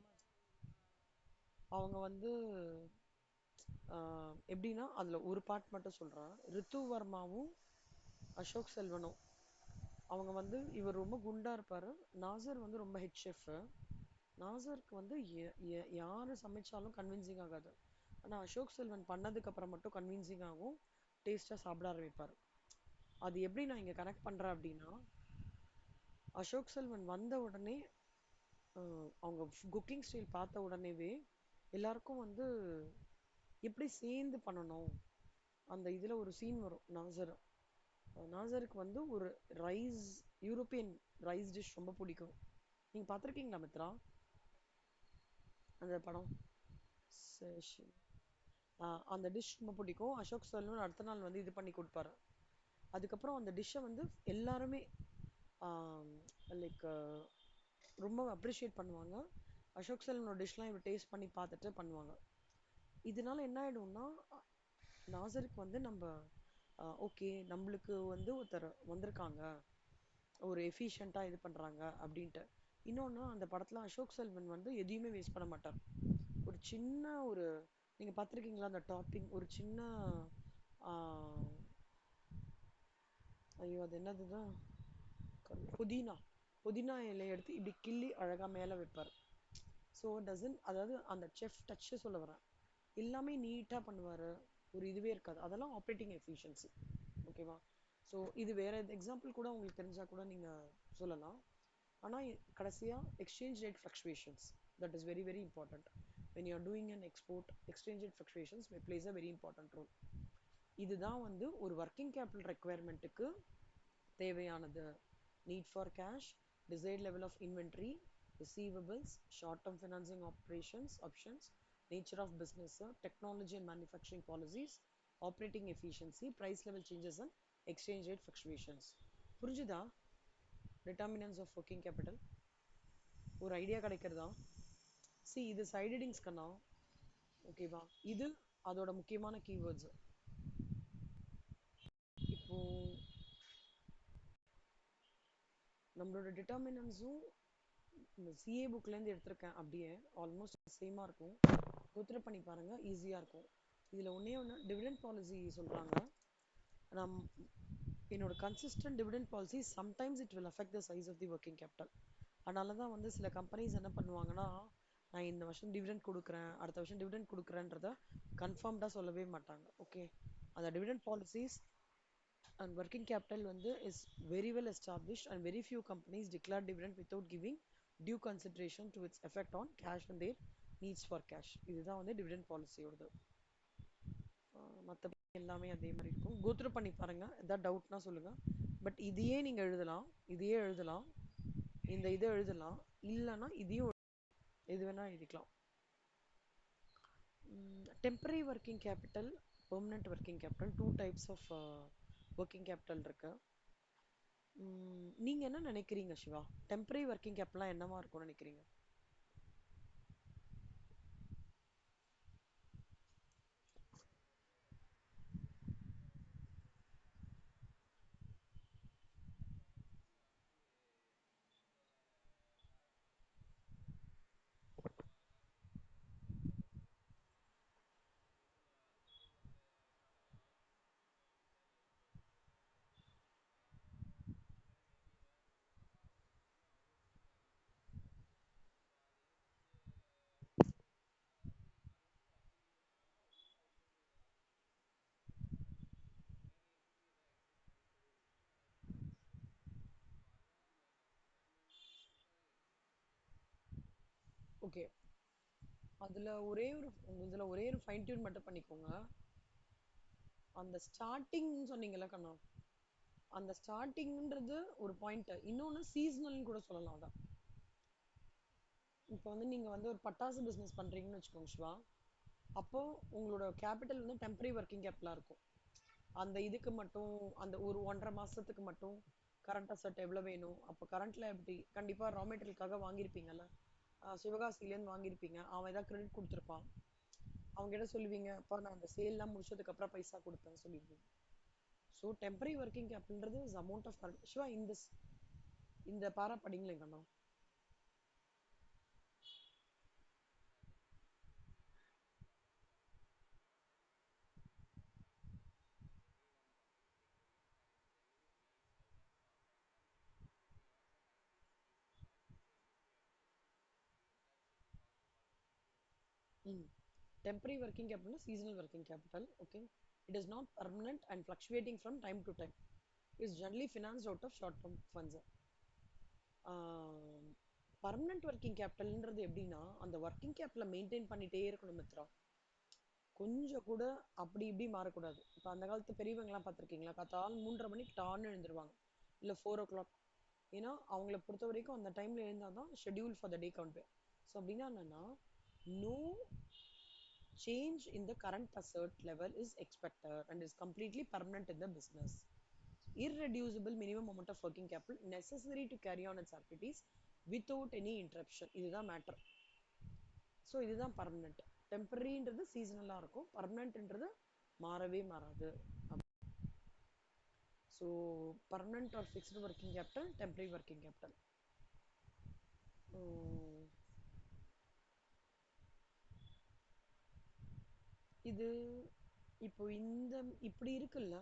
அவங்க வந்து எப்படின்னா அதுல ஒரு பார்ட் மட்டும் சொல்றேன். ரித்து வர்மாவும் அசோக் செல்வனும், அவங்க வந்து இவர் ரொம்ப குண்டா இருப்பாரு. நாசர் வந்து ரொம்ப ஹெட் ஷெஃப். நாசருக்கு வந்து யாரு சமைச்சாலும் கன்வின்சிங் ஆகாது. ஆனா அசோக் செல்வன் பண்ணதுக்கு அப்புறம் மட்டும் கன்வின்சிங் ஆகும். டேஸ்டா சாப்பிட ஆரம்பிப்பாரு. அது எப்படி நான் இங்க கனெக்ட் பண்றேன் அப்படின்னா, அசோக் செல்வன் வந்த உடனே அவங்க குக்கிங் ஸ்டைல் பார்த்த உடனேவே எல்லாருக்கும் வந்து எப்படி சேர்ந்து பண்ணணும். அந்த இதுல ஒரு சீன் வரும். நாசருக்கு வந்து ஒரு ரைஸ், யூரோப்பியன் ரைஸ் டிஷ் ரொம்ப பிடிக்கும். நீங்க பார்த்துருக்கீங்களா மித்ரா அந்த படம்? சரி. அந்த டிஷ் ரொம்ப பிடிக்கும். அசோக் செல்வன் அடுத்த நாள் வந்து இது பண்ணி கொடுப்பாரு. அதுக்கப்புறம் அந்த டிஷ்ஷை வந்து எல்லாருமே லைக் ரொம்ப அப்ரிஷியேட் பண்ணுவாங்க. அசோக் செல்வனோட டிஷ்லாம் இவர் டேஸ்ட் பண்ணி பார்த்துட்டு பண்ணுவாங்க. இதனால என்ன ஆயிடும்னா, நாசருக்கு வந்து நம்ம ஓகே, நம்மளுக்கு வந்து ஒருத்தர் வந்திருக்காங்க, ஒரு எஃபிஷியண்ட்டாக இது பண்ணுறாங்க அப்படின்ட்டு. இன்னொன்று, அந்த படத்தில் அசோக் செல்வன் வந்து எதையுமே வேஸ்ட் பண்ண மாட்டார். ஒரு சின்ன ஒரு, நீங்கள் பார்த்துருக்கீங்களா அந்த டாப்பிங், ஒரு சின்ன ஆஹ், ஐயோ அது என்னதுதான், புதினா. புதினா இலையை எடுத்து இப்படி கிள்ளி அழகாக மேலே வைப்பார். ஸோ டசன், அதாவது அந்த செஃப் டச்சு சொல்ல வரேன். எல்லாமே நீட்டாக பண்ணுவார். ஒரு இதுவே இருக்காது. அதெல்லாம் ஆப்ரேட்டிங் எஃபிஷியன்சி. ஓகேவா? ஸோ இது வேற எக்ஸாம்பிள் கூட உங்களுக்கு தெரிஞ்சால் கூட நீங்கள் சொல்லலாம். ஆனால் கடைசியாக exchange rate fluctuations, that is very very important. When you are doing an export, exchange rate fluctuations plays a very important role. இதுதான் வந்து ஒரு ஒர்க்கிங் கேபிட்டல் ரெக்குவயர்மெண்ட்டுக்கு தேவையானது. Need for cash, desired level of inventory, receivables, short-term financing operations options, nature of business, technology and manufacturing policies, operating efficiency, price level changes and exchange rate fluctuations. புரிஞ்சுதா? Determinants of working capital ஒரு idea கிடைக்கிறதா? இது side headings கண்ணா. ஓகேவா? இது அதோட முக்கியமான keywords. இப்போ நம்மளோட டிட்டர்மினன்ஸும் இந்த சிஏ புக்லேருந்து எடுத்திருக்கேன், அப்படியே ஆல்மோஸ்ட் சேமாக இருக்கும். கோத்ரூ பண்ணி பாருங்க, ஈஸியாக இருக்கும். இதில் ஒன்றே ஒன்று டிவிடெண்ட் பாலிசி சொல்கிறாங்க. நம் என்னோட consistent dividend policy sometimes it will affect the size of the working capital. அதனால தான் வந்து சில கம்பெனிஸ் என்ன பண்ணுவாங்கன்னா, நான் இந்த வருஷம் டிவிடெண்ட் கொடுக்குறேன், அடுத்த வருஷம் டிவிடெண்ட் கொடுக்குறேன்றத கன்ஃபார்ம்டாக சொல்லவே மாட்டாங்க. ஓகே, அந்த dividend policies and working capital வந்து is very well established and very few companies declare dividend without giving due consideration to its effect on cash and their needs for cash. இதுதான் வந்து dividend policy ஓடது. மற்றபடி எல்லாமே அதே மாதிரி இருக்கும். Go through பண்ணி பாருங்க, ஏதாவது டவுட்னா சொல்லுங்க. பட் இதையே நீங்க எழுதலாம், இதையே எழுதலாம், இந்த இதை எழுதலாம், இல்லைன்னா இதையும் எது வேணா எழுதிக்கலாம். Temporary working capital, permanent working capital, 2 types of working capital இருக்கு. நீங்க என்ன நினைக்கிறீங்க சிவா? டெம்பரரி ஒர்க்கிங் கேபிட்டல் என்னவா இருக்கும்னு நினைக்கிறீங்க? ஓகே, இதுல ஒரே ஒரு ஃபைன் டியூன் மட்டும் பண்ணிக்கோங்க. அந்த ஸ்டார்டிங் சொன்னீங்கல்ல கண்ணா, அந்த ஸ்டார்டிங்ன்றது ஒரு பாயிண்ட். இன்னொன்னு சீசனல்னு கூட சொல்லலாம். அதான் இப்போ வந்து நீங்க வந்து ஒரு பட்டாசு பிசினஸ் பண்றீங்கன்னு வச்சுக்கோங்க சிவா. அப்போ உங்களோட கேபிட்டல் வந்து டெம்பரரி ஒர்க்கிங் கேபிட்டலா இருக்கும். அந்த இதுக்கு மட்டும், அந்த ஒரு 1.5 மாசத்துக்கு மட்டும் கரண்ட் அசெட் எவ்வளவு வேணும், அப்போ கரண்ட்ல எப்படி கண்டிப்பா ரா மெட்டீரியலுக்காக வாங்கியிருப்பீங்கல்ல, சிவகாசிலேருந்து வாங்கியிருப்பீங்க, அவன் ஏதாவது கிரெடிட் கொடுத்துருப்பான், அவங்க கிட்ட சொல்லுவீங்க, அப்பா நான் அந்த சேல்லாம் முடிச்சதுக்கு அப்புறம் பைசா கொடுப்பேன் சொல்லிடுவீங்க. ஸோ டெம்பரரி ஒர்க்கிங் கேபிட்டல்ன்றது is amount of current. Shiva இந்த பாரா படிங்களேன் கண்ணா. Temporary working capital is seasonal working capital. Okay, it is not permanent and fluctuating from time to time. It is generally financed out of short term funds. Permanent working கேபிட்டல்ன்றது எப்படின்னா, அந்த working கேபிட்டலை maintain பண்ணிட்டே இருக்கணும் மித்ரா. கொஞ்சம் கூட அப்படி இப்படி மாறக்கூடாது. இப்போ அந்த காலத்து பெரியவங்கலாம் பார்த்துருக்கீங்களா, காத்தால் 3:30 மணிக்கு டான்னு எழுந்துருவாங்க, இல்லை 4 o'clock. ஏன்னா அவங்கள பொறுத்த வரைக்கும் அந்த டைம்ல எழுந்தால் தான் schedule for the day count. So அப்படின்னா என்னன்னா, no change in the current asset level is expected and is completely permanent in the business. Irreducible minimum amount of working capital necessary to carry on its activities without any interruption. இதுதான் matter. So இதுதான் permanent. டெம்பரரின்றது சீசனலாக இருக்கும், பர்மனெண்ட்ன்றது மாறவே மாறாது. So permanent or fixed working capital, temporary working capital. இது இப்போ இப்படி இருக்குல்ல,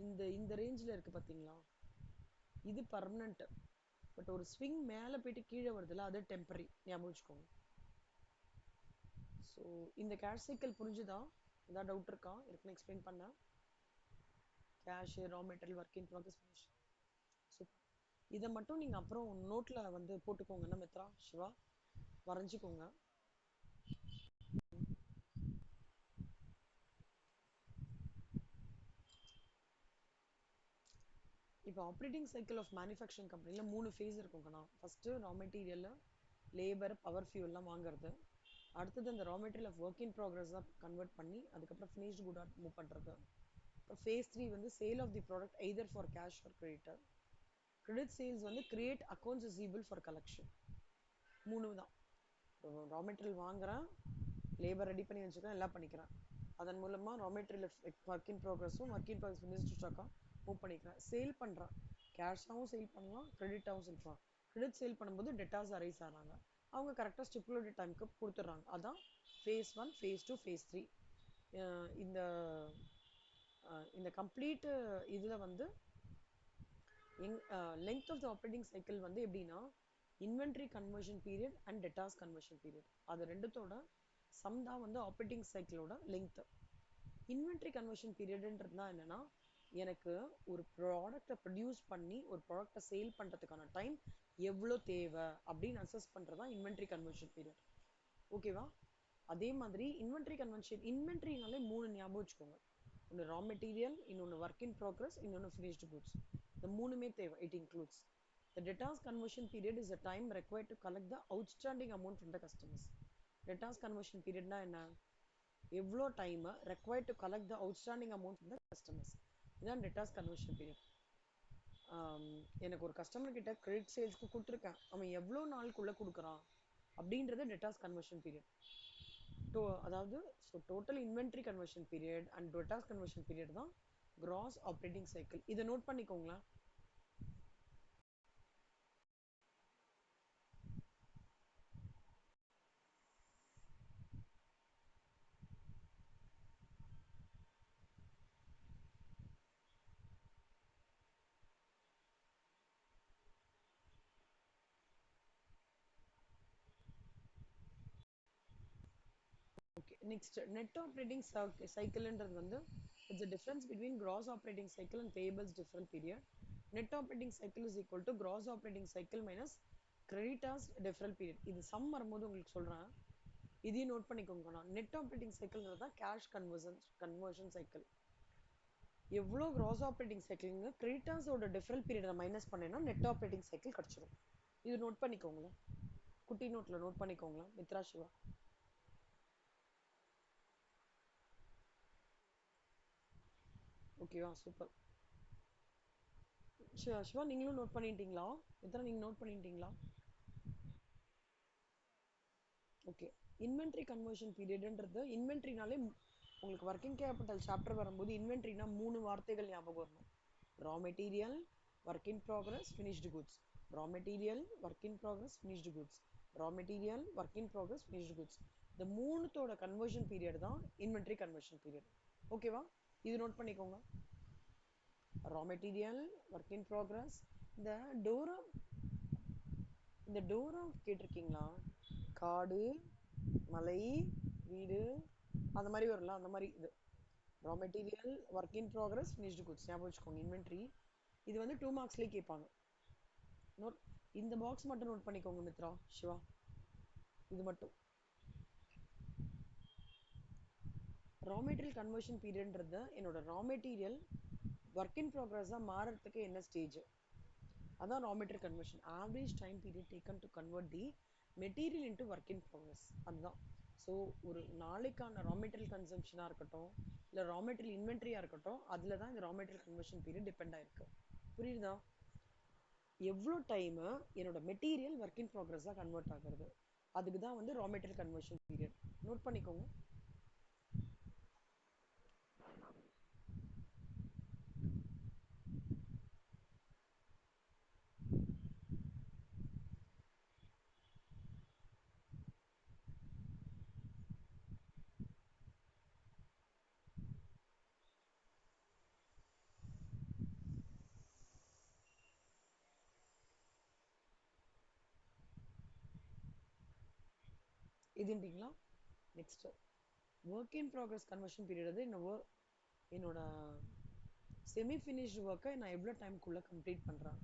இந்த இந்த ரேஞ்சில் இருக்கு பார்த்தீங்களா, இது பர்மனெண்ட். பட் ஒரு ஸ்விங் மேலே போயிட்டு கீழே வருதுல்ல, அது டெம்பரரி. ஞாபகம் வச்சுக்கோங்க. ஸோ இந்த கேஷ் சைக்கிள் புரிஞ்சுதா? ஏதாவது டவுட் இருக்கா? இருக்குன்னு எக்ஸ்பிளைன் பண்ண. கேஷ், ரா மெட்டீரியல், ஒர்க் இன் ப்ராக்ரஸ், ஃபினிஷ். சூப்பர். இதை மட்டும் நீங்கள் அப்புறம் நோட்டில் வந்து போட்டுக்கோங்க என்ன மித்ரா, சிவா, வரைஞ்சிக்கோங்க. இப்போ ஆப்ரேட்டிங் சைக்கிள் ஆஃப் மேனுஃபேக்சரிங் கம்பெனியில் 3 ஃபேஸ் இருக்குங்கண்ணா. First raw material, labour, power ஃபியூல்லாம் வாங்குறது. அடுத்தது அந்த raw material of work in ப்ராக்ரஸாக கன்வெர்ட் பண்ணி அதுக்கப்புறம் ஃபினிஷ்டு குடாக மூவ் பண்ணுறது. அப்புறம் ஃபேஸ் 3 வந்து sale of the product either for cash or creditor. Credit sales வந்து create accounts receivable for collection. 3 தான். ரா மெட்டீரியல் வாங்குறேன், லேபர் ரெடி பண்ணி வச்சுக்கிறேன், எல்லாம் பண்ணிக்கிறேன். அதன் மூலமா ரா மெட்டீரியல் ஒர்க் இன் ப்ரோக்ரஸும் ஒர்க் இன் ப்ரோக்ரஸ் ஃபினிஷ்டு ஸ்டாக்காக மூவ் பண்ணிக்கிறேன். சேல் பண்ணுறேன், கேஷாகவும் சேல் பண்ணலாம், கிரெடிட்டாகவும் சேல் பண்ணலாம். கிரெடிட் சேல் பண்ணும்போது டெட்டாஸ் அரைஸ் ஆனாங்க, அவங்க கரெக்டாக ஸ்டிப்புலேட்டட் டைமுக்கு கொடுத்துட்றாங்க. அதான் phase 1, phase 2, phase 3. இந்த இந்த கம்ப்ளீட் இதில் வந்து length of the operating cycle வந்து எப்படின்னா inventory conversion period and debtors conversion period, அது ரெண்டுத்தோட சம் தான் வந்து ஆப்ரேட்டிங் சைக்கிளோட லெங்த். இன்வென்ட்ரி கன்வர்ஷன் பீரியட்ன்றது தான் என்னன்னா, எனக்கு ஒரு ப்ராடக்டை ப்ரொடியூஸ் பண்ணி ஒரு ப்ராடக்டை சேல் பண்ணுறதுக்கான டைம் எவ்வளோ தேவை அப்படின்னு அசஸ் பண்ணுறது தான் இன்வென்ட்ரி கன்வர்ஷன் பீரியட். ஓகேவா? அதே மாதிரி இன்வென்ட்ரினாலே 3 ஞாபகம் வச்சுக்கோங்க. ஒன்று ரா மெட்டீரியல், இன்னொன்று ஒர்க் இன் ப்ரோக்ரஸ், இன்னொன்று ஃபினிஷ்டு குட்ஸ். இந்த 3மே தேவை. It includes the debtors conversion period is the time required to collect the outstanding amount from the customers. Debtors conversion period na enna, எவ்வளோ time required to collect the outstanding amount from the customers. இதான் debtors conversion period. எனக்கு ஒரு customer கிட்ட credit சேல்ஸ்க்கு கொடுத்துருக்கேன், அவன் எவ்வளோ நாளுக்குள்ள கொடுக்குறான் அப்படின்றது debtors conversion period. அதாவது total inventory conversion period and debtors conversion period தான் கிராஸ் ஆப்ரேட்டிங் சைக்கிள். இதை note பண்ணிக்கோங்களேன். Next, net operating cycle வந்து it's a difference between gross operating cycle and payables deferral period. Net operating cycle is equal to gross operating cycle minus creditors deferral period. இது some வரும்போது உங்களுக்கு சொல்றேன், இதையும் note பண்ணிக்கோங்க. நான் net operating சைக்கிள்ங்கிறது தான் cash conversion cycle. எவ்வளோ cross operating சைக்கிள்ங்க கிரெடிட்டர்ஸோட டிஃபரல் பீரியடை minus பண்ணேன்னா நெட் ஆப்ரேட்டிங் சைக்கிள் கிடச்சிடும். இது நோட் பண்ணிக்கோங்களேன், குட்டி நோட்டில் நோட் பண்ணிக்கோங்களேன். மித்ரா சிவா, ஓகேவா? சூப்பர். சிவா நீங்களும் நோட் பண்ணிட்டீங்களா? எத்தனை நீங்கள் நோட் பண்ணிட்டீங்களா? ஓகே. இன்வென்ட்ரி கன்வர்ஷன் பீரியட்ன்றது, இன்வென்ட்ரினாலே உங்களுக்கு ஒர்க்கிங் கேபிட்டல் சாப்டர் வரும்போது இன்வென்ட்ரினா 3 வார்த்தைகள் ஞாபகம் வரணும். ரா மெட்டீரியல், ஒர்க் இன் progress, finished goods. Raw material, work இன் progress, finished goods. Raw material, work இன் ப்ராக்ரஸ், ஃபினிஷ்டு குட்ஸ். இந்த 3தோட கன்வர்ஷன் பீரியட் தான் இன்வென்ட்ரி கன்வர்ஷன் பீரியட். ஓகேவா? இது நோட் பண்ணிக்கோங்க. ரா மெட்டீரியல், ஒர்க் இன் ப்ராக்ரஸ். இந்த டோரா, இந்த டோரா கேட்டிருக்கீங்களா? காடு, மலை, வீடு, அந்த மாதிரி வரலாம். அந்த மாதிரி இது ரா மெட்டீரியல், ஒர்க் இன் ப்ராக்ரஸ், ஃபினிஷ்டு குட்ஸ் ஞாபகம் வச்சுக்கோங்க. இன்வென்ட்ரி இது வந்து 2 மார்க்ஸ்லேயே கேட்பாங்க. நோட், இந்த பாக்ஸ் மட்டும் நோட் பண்ணிக்கோங்க மித்ரா சிவா, இது மட்டும். ரா மெட்டீரியல் கன்வர்ஷன் பீரியட்ன்றது என்னோட ரா மெட்டீரியல் ஒர்க் இன் ப்ராக்ரஸாக மாறுறதுக்கு என்ன ஸ்டேஜ், அதான் raw material conversion. Average time period taken to convert the material into work in progress, அதுதான். ஸோ ஒரு நாளைக்கான ரா மெட்டீரியல் கன்சம்ஷனாக இருக்கட்டும், இல்லை ரா மெட்டீரியல் இன்வென்ட்ரியாக இருக்கட்டும், அதில் தான் இந்த raw material conversion period depend ஆயிருக்கு. புரியுதா? எவ்வளோ டைமு என்னோட மெட்டீரியல் ஒர்க் இன் ப்ராக்ரஸாக கன்வெர்ட் ஆகுறது, அதுக்கு தான் வந்து raw material conversion period. Note பண்ணிக்கோங்க. இதுன்றீங்களா? நெக்ஸ்ட் ஒர்க் இன் ப்ராக்ரஸ் கன்வர்ஷன் பீரியட் வந்து என்னோட செமி ஃபினிஷ்டு ஒர்க்கை நான் எவ்வளோ டைமுக்குள்ளே கம்ப்ளீட் பண்ணுறேன்,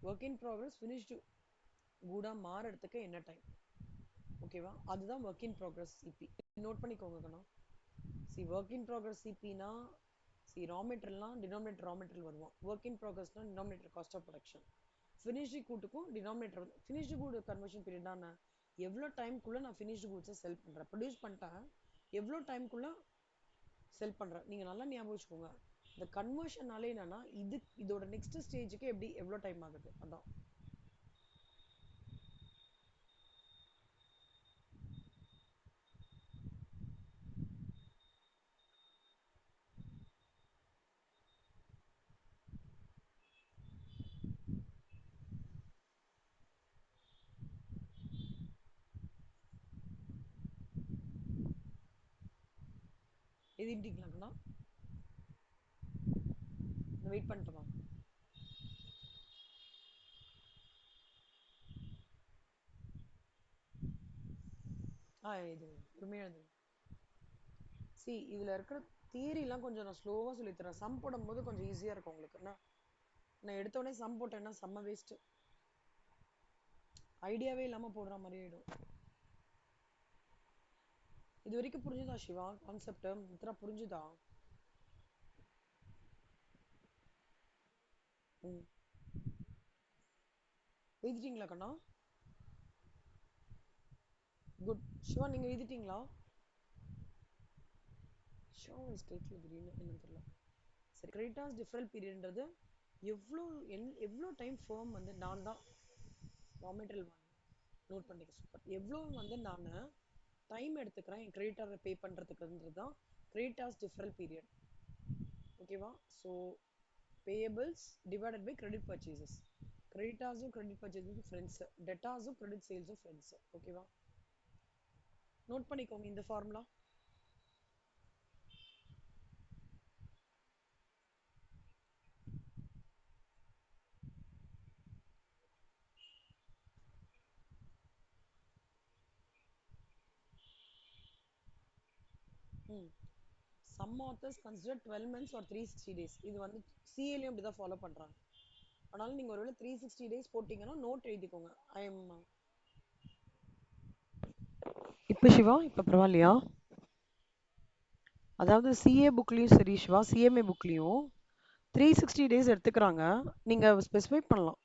ஒர்க் இன் ப்ராக்ரஸ் ஃபினிஷ்டு கூடாக மாறுறதுக்கு என்ன டைம். ஓகேவா? அதுதான் ஒர்க் இன் ப்ராக்ரஸ் சிபி. நோட் பண்ணிக்கோங்க கண்ணா. ஒர்க் இன் ப்ராக்ரஸ் சிபினா ரா மெட்டீரியல்னால் டினாமினேட்டர் ரா மெட்டீரியல் வருவான், ஒர்க் இன் ப்ராக்ரஸ்னால் denominator cost of production. Finished கூட்டுக்கும் டினாமினேட்டர் வந்து ஃபினிஷ்டு கூடு கன்வர்ஷன் பீரியட் தான். எவ்வளோ டைமுக்குள்ளே நான் ஃபினிஷ்டு கூட்ஸை செல் பண்ணுறேன், ப்ரொடியூஸ் பண்ணிட்டேன், எவ்வளோ டைமுக்குள்ளே செல் பண்ணுறேன். நீங்கள் நல்லா ஞாபகம் வச்சுக்கோங்க. இந்த கன்வர்ஷனாலே என்னன்னா இதோட நெக்ஸ்ட் ஸ்டேஜுக்கு எப்படி எவ்வளோ டைம் ஆகுது அதான். எழுதிட்டீங்களாங்கண்ணா? வெயிட் பண்ணட்டுமா? இது பொறுமையா எழுதுங்க. இதுல இருக்கிற தியரிலாம் கொஞ்சம் நான் ஸ்லோவா சொல்லித்தரேன். சம் போடும்போது கொஞ்சம் ஈஸியா இருக்கும் உங்களுக்கு என்ன. நான் எடுத்த உடனே சம் போட்டேன்னா செம்ம வேஸ்ட். ஐடியாவே இல்லாம போடுற மாதிரி ஆயிடும். இது வரைக்கும் புரிஞ்சுதா சிவா கான்செப்ட்? மித்ரா புரிஞ்சுதா? ம். எழுதிட்டீங்களா கண்ணா? குட். சிவா நீங்க எழுதிட்டீங்களா? ஷோ இஸ் கேட்கல திடீர்னு என்னன்னு தெரியல. சரி, கிரெடிட்டாஸ் டிஃபரல் பீரியட்ன்றது எவ்வளோ எவ்வளோ டைம் ஃபேம் வந்து நான் தான் ரா மெட்டீரியல் நோட் பண்ணிக்க சூப்பர். எவ்வளோ வந்து நான் டைம் எடுத்துக்கிறேன் என் கிரெடிட்டாரை பே பண்ணுறதுக்குன்றது தான் கிரெடிட்டாஸ் டிஃபரல் பீரியட். ஓகேவா? So payables divided by credit purchases. கிரெடிட்டாஸும் கிரெடிட் பர்ச்சேஸும் ஃப்ரெண்ட்ஸ், டெட்டாஸும் கிரெடிட் சேல்ஸும் ஃப்ரெண்ட்ஸ். ஓகேவா? நோட் பண்ணிக்கோங்க இந்த ஃபார்முலா. ம். Some authors consider 12 months or 360 days. இது வந்து சிஏலையும் அப்படி தான் ஃபாலோ பண்ணுறாங்க. அதனால நீங்கள் ஒருவேளை 360 days போட்டிங்கன்னா நோட் எழுதிக்கோங்க. ஐ எம் இப்போ சிவா இப்போ பரவாயில்லையா? அதாவது சிஏ புக்லேயும் சரி சிவா, சிஎம்ஏ புக்லேயும் 360 days எடுத்துக்கிறாங்க. நீங்கள் ஸ்பெசிஃபை பண்ணலாம்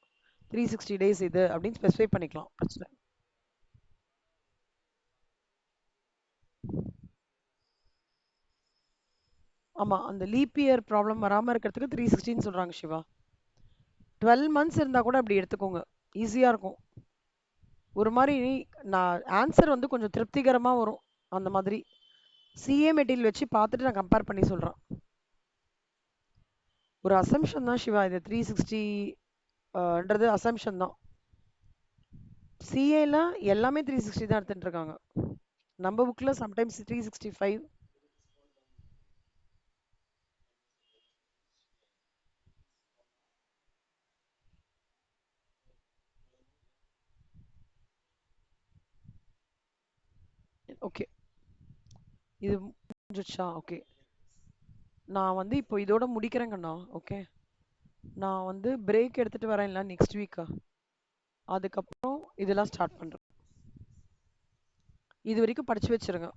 360 days இது அப்படின்னு ஸ்பெசிஃபை பண்ணிக்கலாம், பிரச்சனை. ஆமாம், அந்த லீப் இயர் ப்ராப்ளம் வராமல் இருக்கிறதுக்கு 360ன்னு சொல்கிறாங்க சிவா. 12 months இருந்தால் கூட அப்படி எடுத்துக்கோங்க, ஈஸியாக இருக்கும். ஒரு மாதிரி நான் ஆன்சர் வந்து கொஞ்சம் திருப்திகரமாக வரும் அந்த மாதிரி. சிஏ மெட்டீரியல் வச்சு பார்த்துட்டு நான் கம்பேர் பண்ணி சொல்கிறேன். ஒரு அசம்ஷன் தான் சிவா இது. 360ன்றது அசம்ஷன் தான். சிஏல எல்லாமே 360 தான் எடுத்துட்டு இருக்காங்க. நம்ம புக்ல சம்டைம்ஸ் 365. ஓகே, இது முடிஞ்சிடுச்சா? ஓகே, நான் வந்து இப்போ இதோட முடிக்கிறேங்கண்ணா. ஓகே, நான் வந்து பிரேக் எடுத்துட்டு வரேன்ல நெக்ஸ்ட் வீக்கா, அதுக்கப்புறம் இதெல்லாம் ஸ்டார்ட் பண்றேன். இது வரைக்கும் படிச்சு வச்சிருங்க.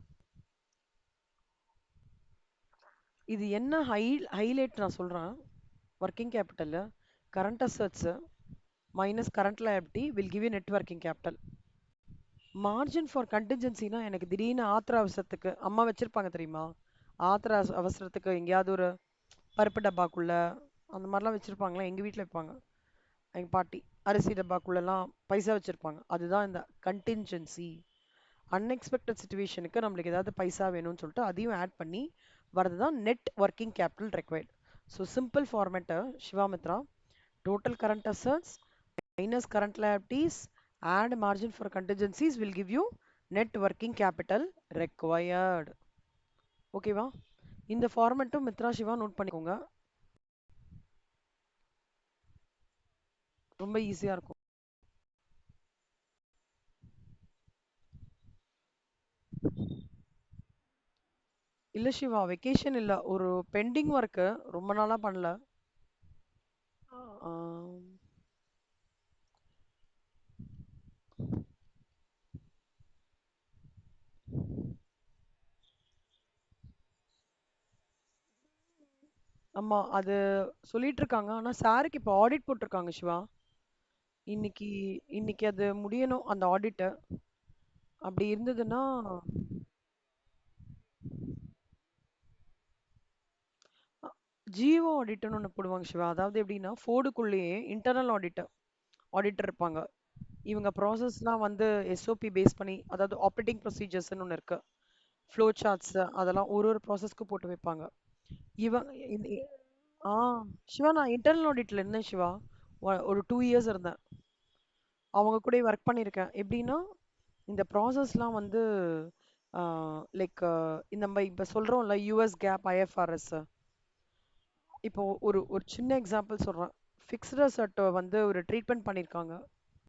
இது என்ன ஹைலைட் நான் சொல்றேன். Working capital, current assets minus current liability will give you net working capital. Margin for கண்டின்ஜென்சினா எனக்கு திடீர்னு ஆத்திர அவசரத்துக்கு அம்மா வச்சிருப்பாங்க தெரியுமா? ஆத்திர அவசரத்துக்கு எங்கேயாவது ஒரு பருப்பு டப்பாக்குள்ள அந்த மாதிரிலாம் வச்சிருப்பாங்களா? எங்க வீட்டில் வைப்பாங்க எங்க பாட்டி. அரிசி டப்பாக்குள்ளெல்லாம் பைசா வச்சிருப்பாங்க. அதுதான் இந்த கண்டின்ஜென்சி. அன்எக்ஸ்பெக்டட் சுச்சுவேஷனுக்கு நம்மளுக்கு ஏதாவது பைசா வேணும்னு சொல்லிட்டு அதையும் ஆட் பண்ணி வரது தான் net working capital required. So simple ஃபார்மேட்டை Shivamitra, total current assets minus current liabilities, add margin for contingencies will give you net working capital required. ஓகேவா? இந்த ஃபார்மேட்டும் மித்ரா சிவா நோட் பண்ணிக்கோங்க, ரொம்ப ஈஸியா இருக்கும். இல்ல சிவா, வெக்கேஷன் இல்ல, ஒரு பெண்டிங் ஒர்க்கு ரொம்ப நாளா பண்ணல. ஆம், ஆமா அது சொல்லிட்டு இருக்காங்க. ஆனா சாருக்கு இப்போ ஆடிட் போட்டிருக்காங்க சிவா. இன்னைக்கு இன்னைக்கு அது முடியணும் அந்த ஆடிட். அப்படி இருந்ததுன்னா ஜிஓ ஆடிட்னு ஒண்ணு போடுவாங்க சிவா. அதாவது எப்படின்னா, ஃபோர்டுக்குள்ளேயே இன்டர்னல் ஆடிட்டர் இருப்பாங்க. இவங்க ப்ராசஸ்லாம் வந்து எஸ்ஓபி பேஸ் பண்ணி, அதாவது ஆப்பரேட்டிங் ப்ரொசீஜர்ஸ்ன்னு ஒண்ணு இருக்கு. ஃப்ளோ சார்ட்ஸ் அதெல்லாம் ஒரு ஒரு ப்ராசஸ்க்கு போட்டு வைப்பாங்க. இவன் இந்த ஆ சிவா நான் இன்டர்னல் ஆடிட்ல இருந்தேன் சிவா. ஒரு 2 இயர்ஸ் இருந்தேன். அவங்க கூட ஒர்க் பண்ணியிருக்கேன். எப்படின்னா, இந்த ப்ராசஸ்லாம் வந்து லைக் நம்ம இப்ப சொல்றோம்ல யுஎஸ் கேப் ஐஎஃப்ஆர்எஸ். இப்போ ஒரு ஒரு சின்ன எக்ஸாம்பிள் சொல்றேன். ஃபிக்ஸ்ட் அசெட் வந்து ஒரு ட்ரீட்மெண்ட் பண்ணியிருக்காங்க.